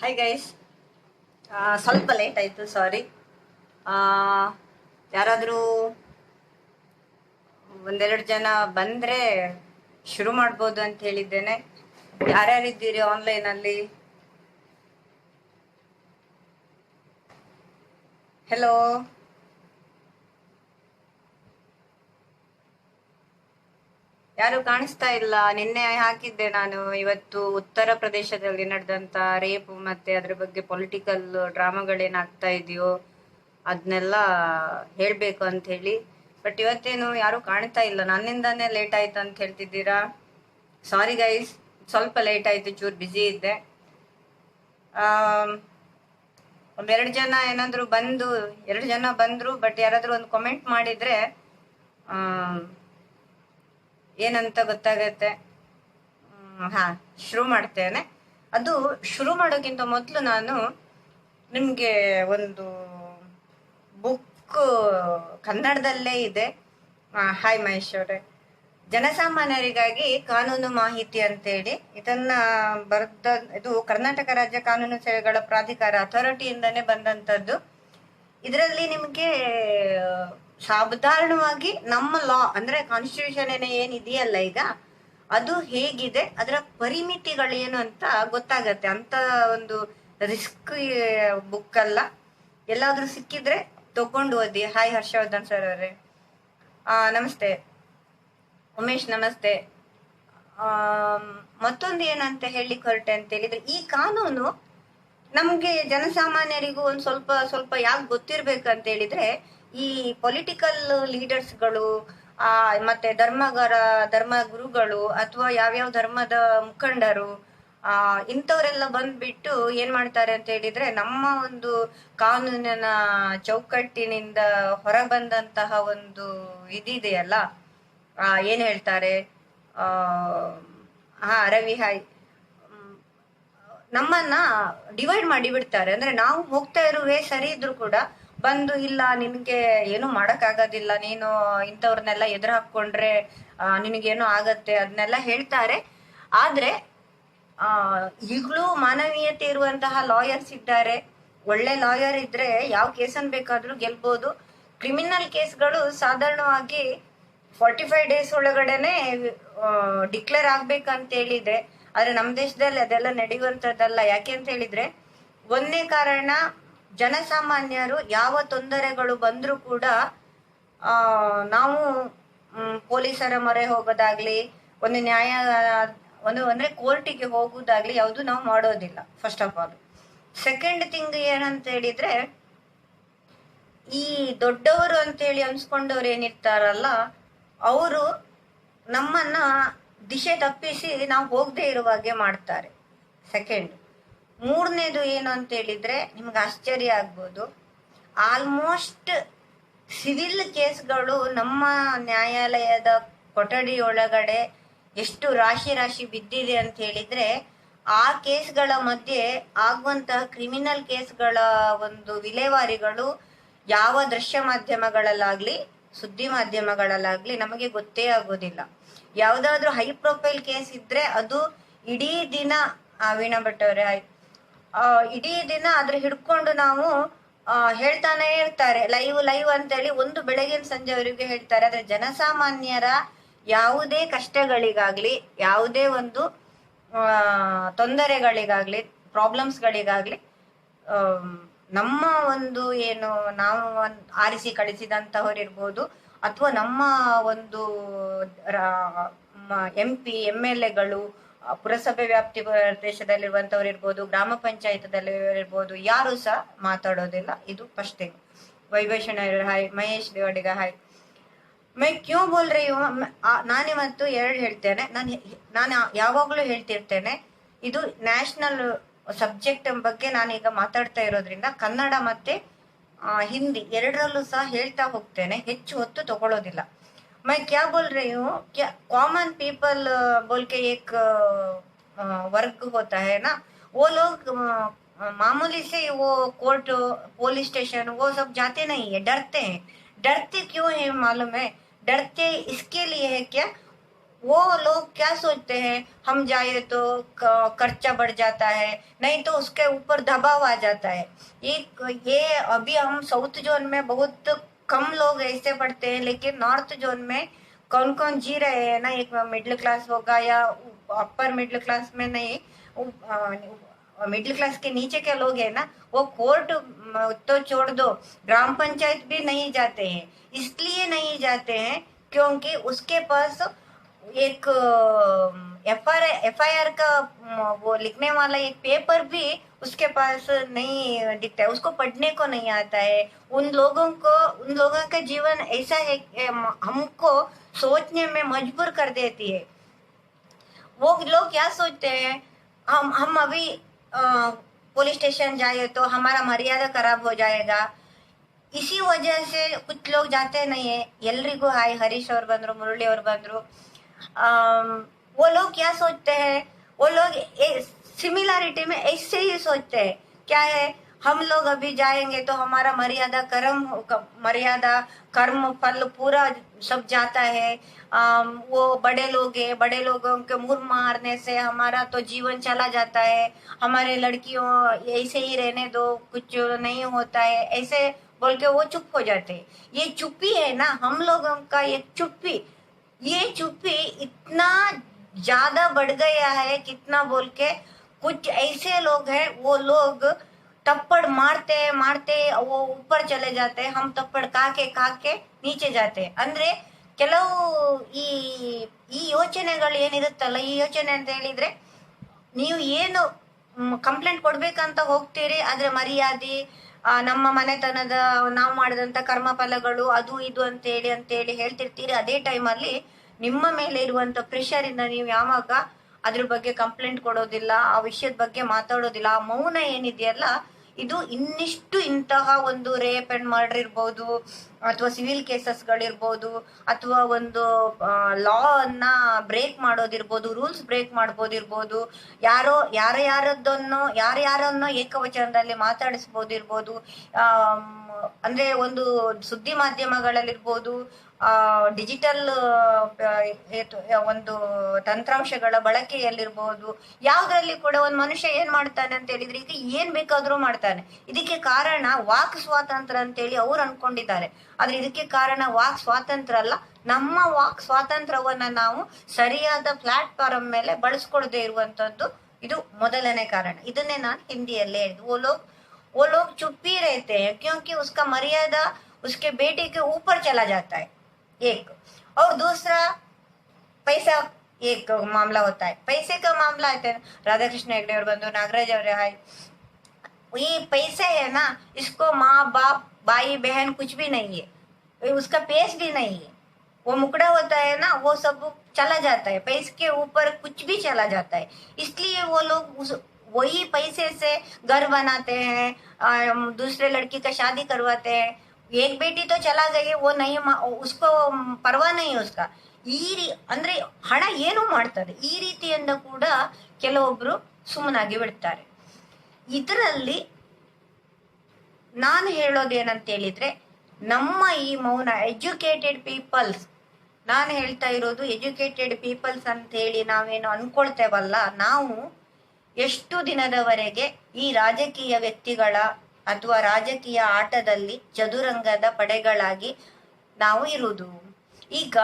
Hi guys. ಸ್ವಲ್ಪ late ಆಯಿತು, ಸಾರಿ. ಯಾರಾದರೂ ಒಂದೆರಡು ಜನ ಬಂದರೆ ಶುರು ಮಾಡ್ಬೋದು ಅಂತ ಹೇಳಿದ್ದೇನೆ. ಯಾರ್ಯಾರಿದ್ದೀರಿ ಆನ್ಲೈನಲ್ಲಿ? ಹೆಲೋ, ಯಾರು ಕಾಣಿಸ್ತಾ ಇಲ್ಲ. ನಿನ್ನೆ ಹಾಕಿದ್ದೆ ನಾನು, ಇವತ್ತು ಉತ್ತರ ಪ್ರದೇಶದಲ್ಲಿ ನಡೆದಂತ ರೇಪ್ ಮತ್ತೆ ಅದ್ರ ಬಗ್ಗೆ ಪೊಲಿಟಿಕಲ್ ಡ್ರಾಮಾಗಳೇನಾಗ್ತಾ ಇದೆಯೋ ಅದನ್ನೆಲ್ಲ ಹೇಳ್ಬೇಕು ಅಂತ ಹೇಳಿ. ಬಟ್ ಇವತ್ತೇನು ಯಾರು ಕಾಣ್ತಾ ಇಲ್ಲ. ನನ್ನಿಂದಾನೇ ಲೇಟ್ ಆಯ್ತು ಅಂತ ಹೇಳ್ತಿದ್ದೀರಾ. ಸಾರಿ ಗೈಸ್, ಸ್ವಲ್ಪ ಲೇಟ್ ಆಯ್ತು, ಚೂರು ಬ್ಯುಸಿ ಇದ್ದೆ. ಒಂದೆರಡು ಜನ ಏನಾದ್ರು ಬಂದು, 2 ಜನ ಬಂದ್ರು, ಬಟ್ ಯಾರಾದ್ರೂ ಒಂದು ಕಮೆಂಟ್ ಮಾಡಿದ್ರೆ ಏನಂತ ಗೊತ್ತಾಗತ್ತೆ. ಹಾ, ಶುರು ಮಾಡ್ತೇನೆ. ಅದು ಶುರು ಮಾಡೋಕ್ಕಿಂತ ಮೊದಲು ನಾನು ನಿಮ್ಗೆ ಒಂದು ಬುಕ್ ಕನ್ನಡದಲ್ಲೇ ಇದೆ. ಹಾಯ್ ಮಹೇಶ್ ಅವರೇ. ಜನಸಾಮಾನ್ಯರಿಗಾಗಿ ಕಾನೂನು ಮಾಹಿತಿ ಅಂತೇಳಿ ಇದನ್ನ ಇದು ಕರ್ನಾಟಕ ರಾಜ್ಯ ಕಾನೂನು ಸೇವೆಗಳ ಪ್ರಾಧಿಕಾರ ಅಥಾರಿಟಿಯಿಂದಾನೇ ಬಂದಂತದ್ದು. ಇದರಲ್ಲಿ ನಿಮ್ಗೆ ಸಾಧಾರಣವಾಗಿ ನಮ್ಮ ಲಾ ಅಂದ್ರೆ ಕಾನ್ಸ್ಟಿಟ್ಯೂಷನ್ ಏನಿದೆಯಲ್ಲ ಈಗ, ಅದು ಹೇಗಿದೆ, ಅದರ ಪರಿಮಿತಿಗಳೇನು ಅಂತ ಗೊತ್ತಾಗತ್ತೆ. ಅಂತ ಒಂದು ರಿಸ್ಕ್ ಬುಕ್ ಅಲ್ಲ. ಎಲ್ಲಾದ್ರೂ ಸಿಕ್ಕಿದ್ರೆ ತಗೊಂಡು ಓದಿ. ಹಾಯ್ ಹರ್ಷವರ್ಧನ್ ಸರ್ ಅವರೇ, ನಮಸ್ತೆ. ಉಮೇಶ್ ನಮಸ್ತೆ. ಮತ್ತೊಂದು ಏನಂತ ಹೇಳಿ ಹೊರಟೆ ಅಂತ ಹೇಳಿದ್ರೆ, ಈ ಕಾನೂನು ನಮ್ಗೆ ಜನಸಾಮಾನ್ಯರಿಗೂ ಒಂದ್ ಸ್ವಲ್ಪ ಯಾಕೆ ಗೊತ್ತಿರ್ಬೇಕಂತ ಹೇಳಿದ್ರೆ, ಈ ಪೊಲಿಟಿಕಲ್ ಲೀಡರ್ಸ್ಗಳು ಮತ್ತೆ ಧರ್ಮ ಗುರುಗಳು ಅಥವಾ ಯಾವ್ಯಾವ ಧರ್ಮದ ಮುಖಂಡರು ಇಂಥವರೆಲ್ಲ ಬಂದ್ಬಿಟ್ಟು ಏನ್ ಮಾಡ್ತಾರೆ ಅಂತ ಹೇಳಿದ್ರೆ, ನಮ್ಮ ಒಂದು ಕಾನೂನಿನ ಚೌಕಟ್ಟಿನಿಂದ ಹೊರ ಬಂದಂತಹ ಒಂದು ಇದಿದೆಯಲ್ಲ, ಏನ್ ಹೇಳ್ತಾರೆ, ರವಿ ಹಾಯ್, ನಮ್ಮನ್ನ ಡಿವೈಡ್ ಮಾಡಿ ಬಿಡ್ತಾರೆ. ಅಂದ್ರೆ ನಾವು ಹೋಗ್ತಾ ಇರುವೆ ಸರಿ ಇದ್ರು ಕೂಡ ಬಂದು, ಇಲ್ಲ ನಿನ್ಗೆ ಏನು ಮಾಡಕ್ ಆಗೋದಿಲ್ಲ, ನೀನು ಇಂಥವ್ರನ್ನೆಲ್ಲ ಎದುರು ಹಾಕೊಂಡ್ರೆ ನಿನಗೇನೋ ಆಗತ್ತೆ, ಅದನ್ನೆಲ್ಲ ಹೇಳ್ತಾರೆ. ಆದ್ರೆ ಈಗಲೂ ಮಾನವೀಯತೆ ಇರುವಂತಹ ಲಾಯರ್ಸ್ ಇದ್ದಾರೆ. ಒಳ್ಳೆ ಲಾಯರ್ ಇದ್ರೆ ಯಾವ ಕೇಸನ್ ಬೇಕಾದ್ರೂ ಗೆಲ್ಬಹುದು. ಕ್ರಿಮಿನಲ್ ಕೇಸ್ಗಳು ಸಾಧಾರಣವಾಗಿ 45 ಡೇಸ್ ಒಳಗಡೆನೆ ಡಿಕ್ಲೇರ್ ಆಗ್ಬೇಕಂತ ಹೇಳಿದೆ. ಆದ್ರೆ ನಮ್ಮ ದೇಶದಲ್ಲಿ ಅದೆಲ್ಲ ನಡೆಯುವಂತದ್ದಲ್ಲ. ಯಾಕೆ ಅಂತ ಹೇಳಿದ್ರೆ, ಒಂದನೇ ಕಾರಣ, ಜನಸಾಮಾನ್ಯರು ಯಾವ ತೊಂದರೆಗಳು ಬಂದ್ರೂ ಕೂಡ ನಾವು ಪೊಲೀಸರ ಮೊರೆ ಹೋಗೋದಾಗ್ಲಿ, ಒಂದು ಅಂದ್ರೆ ಕೋರ್ಟಿಗೆ ಹೋಗುದಾಗ್ಲಿ ಯಾವುದು ನಾವು ಮಾಡೋದಿಲ್ಲ, first of all. Second thing ಏನಂತ ಹೇಳಿದ್ರೆ, ಈ ದೊಡ್ಡವರು ಅಂತೇಳಿ ಅನ್ಸ್ಕೊಂಡವ್ರು ಏನಿರ್ತಾರಲ್ಲ, ಅವರು ನಮ್ಮನ್ನ ದಿಶೆ ತಪ್ಪಿಸಿ ನಾವು ಹೋಗದೆ ಇರುವಾಗೆ ಮಾಡ್ತಾರೆ. ಸೆಕೆಂಡ್. ಮೂರನೇದು ಏನು ಅಂತ ಹೇಳಿದ್ರೆ, ನಿಮ್ಗೆ ಆಶ್ಚರ್ಯ ಆಗ್ಬೋದು, ಆಲ್ಮೋಸ್ಟ್ ಸಿವಿಲ್ ಕೇಸ್ಗಳು ನಮ್ಮ ನ್ಯಾಯಾಲಯದ ಕೊಠಡಿಯೊಳಗಡೆ ಎಷ್ಟು ರಾಶಿ ಬಿದ್ದಿದೆ ಅಂತ ಹೇಳಿದ್ರೆ, ಆ ಕೇಸ್ಗಳ ಮಧ್ಯೆ ಆಗುವಂತಹ ಕ್ರಿಮಿನಲ್ ಕೇಸ್ಗಳ ಒಂದು ವಿಲೇವಾರಿಗಳು ಯಾವ ದೃಶ್ಯ ಮಾಧ್ಯಮಗಳಲ್ಲಾಗ್ಲಿ ಸುದ್ದಿ ಮಾಧ್ಯಮಗಳಲ್ಲಾಗ್ಲಿ ನಮಗೆ ಗೊತ್ತೇ ಆಗೋದಿಲ್ಲ. ಯಾವ್ದಾದ್ರು ಹೈ ಪ್ರೊಫೈಲ್ ಕೇಸ್ ಇದ್ರೆ ಅದು ಇಡೀ ದಿನ, ವೀಣಾ ಭಟ್ ಅವರೇ ಇಡೀ ದಿನ ಅದ್ರ ಹಿಡ್ಕೊಂಡು ನಾವು ಹೇಳ್ತಾನೆ ಇರ್ತಾರೆ, ಲೈವ್ ಅಂತೇಳಿ ಒಂದು ಬೆಳಗಿನ ಸಂಜೆವರೆಗೂ ಹೇಳ್ತಾರೆ. ಆದ್ರೆ ಜನಸಾಮಾನ್ಯರ ಯಾವುದೇ ಕಷ್ಟಗಳಿಗಾಗ್ಲಿ, ಯಾವುದೇ ಒಂದು ತೊಂದರೆಗಳಿಗಾಗ್ಲಿ, ಪ್ರಾಬ್ಲಮ್ಸ್ಗಳಿಗಾಗ್ಲಿ, ನಮ್ಮ ಒಂದು ಏನು ನಾವು ಆರಿಸಿ ಕಳಿಸಿದಂತಹವರಿರ್ಬೋದು ಅಥವಾ ನಮ್ಮ ಒಂದು MP MLAಗಳು, ಪುರಸಭೆ ವ್ಯಾಪ್ತಿ ಪ್ರದೇಶದಲ್ಲಿರುವಂತವ್ರು ಇರ್ಬೋದು, ಗ್ರಾಮ ಪಂಚಾಯತದಲ್ಲಿ ಇರ್ಬೋದು, ಯಾರು ಸಹ ಮಾತಾಡೋದಿಲ್ಲ. ಇದು ಫಸ್ಟ್ ಥಿಂಗ್. ವೈಭೇಷಣ ಹಾಯ್, ಮಹೇಶ್ ದೇವಡಿಗ ಹಾಯ್. ಮೈ ಕ್ಯೂ ಬೋಲ್ ರही हूं, ನಾನಿವತ್ತು 2 ಹೇಳ್ತೇನೆ. ನಾನು ಯಾವಾಗ್ಲೂ ಹೇಳ್ತಿರ್ತೇನೆ, ಇದು ನ್ಯಾಷನಲ್ ಸಬ್ಜೆಕ್ಟ್ ಬಗ್ಗೆ ನಾನೀಗ ಮಾತಾಡ್ತಾ ಇರೋದ್ರಿಂದ ಕನ್ನಡ ಮತ್ತೆ ಹಿಂದಿ ಎರಡರಲ್ಲೂ ಸಹ ಹೇಳ್ತಾ ಹೋಗ್ತೇನೆ, ಹೆಚ್ಚು ಹೊತ್ತು ತಗೊಳ್ಳೋದಿಲ್ಲ. मैं क्या बोल रही हूँ, क्या कॉमन पीपल बोल के एक वर्ग होता है ना, वो लोग मामूली से वो कोर्ट पुलिस स्टेशन वो सब जाते नहीं है, डरते हैं. डरते क्यों है मालूम है? डरते इसके लिए है क्या, वो लोग क्या सोचते हैं, हम जाए तो खर्चा बढ़ जाता है, नहीं तो उसके ऊपर दबाव आ जाता है। ये अभी हम साउथ जोन में बहुत कम लोग ऐसे पढ़ते हैं, लेकिन नॉर्थ जोन में कौन कौन जी रहे हैं ना, एक मिडिल क्लास होगा या अपर मिडिल क्लास में नहीं, मिडिल क्लास के नीचे के लोग हैं ना, वो कोर्ट तो छोड़ दो, ग्राम पंचायत भी नहीं जाते हैं। इसलिए नहीं जाते हैं क्योंकि उसके पास एक एफआईआर का वो लिखने वाला एक पेपर भी उसके पास नहीं दिखता है, उसको पढ़ने को नहीं आता है। उन लोगों का जीवन ऐसा है कि हमको सोचने में मजबूर कर देती है। वो लोग क्या सोचते हैं, हम अभी पुलिस स्टेशन जाए तो हमारा मर्यादा खराब हो जाएगा, इसी वजह से कुछ लोग जाते नहीं है। ಎಲ್ರಿಗೂ ಹಾಯ್, हरीश और बंद्रू, मुरली और बंद्रू। वो लोग क्या सोचते हैं, वो लोग सिमिलैरिटी में ऐसे ही सोचते हैं, क्या है, हम लोग अभी जाएंगे तो हमारा मर्यादा कर्म फल पूरा सब जाता है। वो बड़े लोग हैं, बड़े लोगों के मुंह मारने से हमारा तो जीवन चला जाता है, हमारे लड़कियों ऐसे ही रहने दो, कुछ नहीं होता है, ऐसे बोल के वो चुप हो जाते हैं। ये चुप्पी है ना हम लोगों का, ये चुप्पी इतना ज्यादा बढ़ गया है, कितना बोल के, कुछ ऐसे लोग हैं, वो लोग थप्पड़ मारते मारते वो ऊपर चले जाते हैं, हम थप्पड़ ಕಾಕೆ नीचे जाते हैं। ಅಂದ್ರೆ ಕೆಲವು ಈ ಈ ಯೋಚನೆಗಳು ಏನಿರುತ್ತಲ್ಲ, ಈ ಯೋಚನೆ ಅಂತ ಹೇಳಿದ್ರೆ, ನೀವು ಏನು ಕಂಪ್ಲೇಂಟ್ ಕೊಡ್ಬೇಕಂತ ಹೋಗ್ತೀರಿ, ಆದ್ರೆ ಮರ್ಯಾದೆ, ನಮ್ಮ ಮನೆತನದ ನಾವು ಮಾಡಿದಂತ ಕರ್ಮಫಲಗಳು ಅದು ಇದು ಅಂತೇಳಿ ಹೇಳ್ತಿರ್ತೀರಿ, ಅದೇ ಟೈಮಲ್ಲಿ ನಿಮ್ಮ ಮೇಲೆ ಇರುವಂತ ಪ್ರೆಷರ್ ಇಂದ ನೀವು ಯಾವಾಗ ಅದ್ರ ಬಗ್ಗೆ ಕಂಪ್ಲೇಂಟ್ ಕೊಡೋದಿಲ್ಲ, ಆ ವಿಷಯದ ಬಗ್ಗೆ ಮಾತಾಡೋದಿಲ್ಲ, ಆ ಮೌನ ಏನಿದೆಯಲ್ಲ, ಇದು ಇನ್ನಿಷ್ಟು ಇಂತಹ ಒಂದು ರೇಪ್ ಅಂಡ್ ಮರ್ಡರ್ ಇರ್ಬೋದು, ಅಥವಾ ಸಿವಿಲ್ ಕೇಸಸ್ಗಳಿರ್ಬೋದು, ಅಥವಾ ಒಂದು ಲಾ ಅನ್ನ ಬ್ರೇಕ್ ಮಾಡೋದಿರ್ಬೋದು, ರೂಲ್ಸ್ ಬ್ರೇಕ್ ಮಾಡ್ಬೋದಿರ್ಬೋದು, ಯಾರ್ಯಾರನ್ನೋ ಏಕವಚನದಲ್ಲಿ ಮಾತಾಡಿಸ್ಬೋದಿರ್ಬೋದು, ಅಂದ್ರೆ ಒಂದು ಸುದ್ದಿ ಮಾಧ್ಯಮಗಳಲ್ಲಿರ್ಬೋದು, ಡಿಜಿಟಲ್ ಒಂದು ತಂತ್ರಾಂಶಗಳ ಬಳಕೆಯಲ್ಲಿರ್ಬೋದು, ಯಾವ್ದ್ರಲ್ಲಿ ಕೂಡ ಒಂದು ಮನುಷ್ಯ ಏನ್ ಮಾಡ್ತಾನೆ ಅಂತ ಹೇಳಿದ್ರೆ ಈಗ ಏನ್ ಬೇಕಾದ್ರೂ ಮಾಡ್ತಾನೆ. ಇದಕ್ಕೆ ಕಾರಣ ವಾಕ್ ಸ್ವಾತಂತ್ರ್ಯ ಅಂತೇಳಿ ಅವ್ರು ಅನ್ಕೊಂಡಿದ್ದಾರೆ, ಆದ್ರೆ ಇದಕ್ಕೆ ಕಾರಣ ವಾಕ್ ಸ್ವಾತಂತ್ರ್ಯ ಅಲ್ಲ, ನಮ್ಮ ವಾಕ್ ಸ್ವಾತಂತ್ರ್ಯವನ್ನ ನಾವು ಸರಿಯಾದ ಪ್ಲಾಟ್ಫಾರ್ಮ್ ಮೇಲೆ ಬಳಸ್ಕೊಡದೆ ಇರುವಂತದ್ದು, ಇದು ಮೊದಲನೇ ಕಾರಣ. ಇದನ್ನೇ ನಾನು ಹಿಂದಿಯಲ್ಲೇ ಹೇಳಿದ್ದು, वो लोग चुप ही रहते हैं क्योंकि उसका मर्यादा उसके बेटे के ऊपर चला जाता है, एक। और दूसरा पैसा, एक मामला होता है, पैसे का मामला आता है। राधा कृष्ण हेगड़े और बंधु नागराज और हाय, ये पैसे है ना, इसको माँ बाप भाई बहन कुछ भी नहीं है, उसका पेश भी नहीं है, वो मुकड़ा होता है ना, वो सब चला जाता है, पैसे के ऊपर कुछ भी चला जाता है। इसलिए वो लोग वही पैसे से घर बनाते हैं, दूसरे लड़की का शादी करवाते हैं। एक बेटी तो चला गई, वो नहीं, उसको परवाह नहीं उसका। ಅಂದ್ರೆ ಹಣ ಏನು ಮಾಡ್ತಾರೆ, ಈ ರೀತಿಯಿಂದ ಕೂಡ ಕೆಲವೊಬ್ರು ಸುಮ್ಮನಾಗಿ ಬಿಡ್ತಾರೆ. ಇದರಲ್ಲಿ ನಾನು ಹೇಳೋದೇನಂತ ಹೇಳಿದ್ರೆ, ನಮ್ಮ ಈ ಮೌನ ಎಜುಕೇಟೆಡ್ ಪೀಪಲ್ಸ್, ನಾನು ಹೇಳ್ತಾ ಇರೋದು ಎಜುಕೇಟೆಡ್ ಪೀಪಲ್ಸ್ ಅಂತ ಹೇಳಿ ನಾವೇನು ಅನ್ಕೊಳ್ತೇವಲ್ಲ, ನಾವು ಎಷ್ಟು ದಿನದವರೆಗೆ ಈ ರಾಜಕೀಯ ವ್ಯಕ್ತಿಗಳ ಅಥವಾ ರಾಜಕೀಯ ಆಟದಲ್ಲಿ ಚದುರಂಗದ ಪಡೆಗಳಾಗಿ ನಾವು ಇರುವುದು. ಈಗ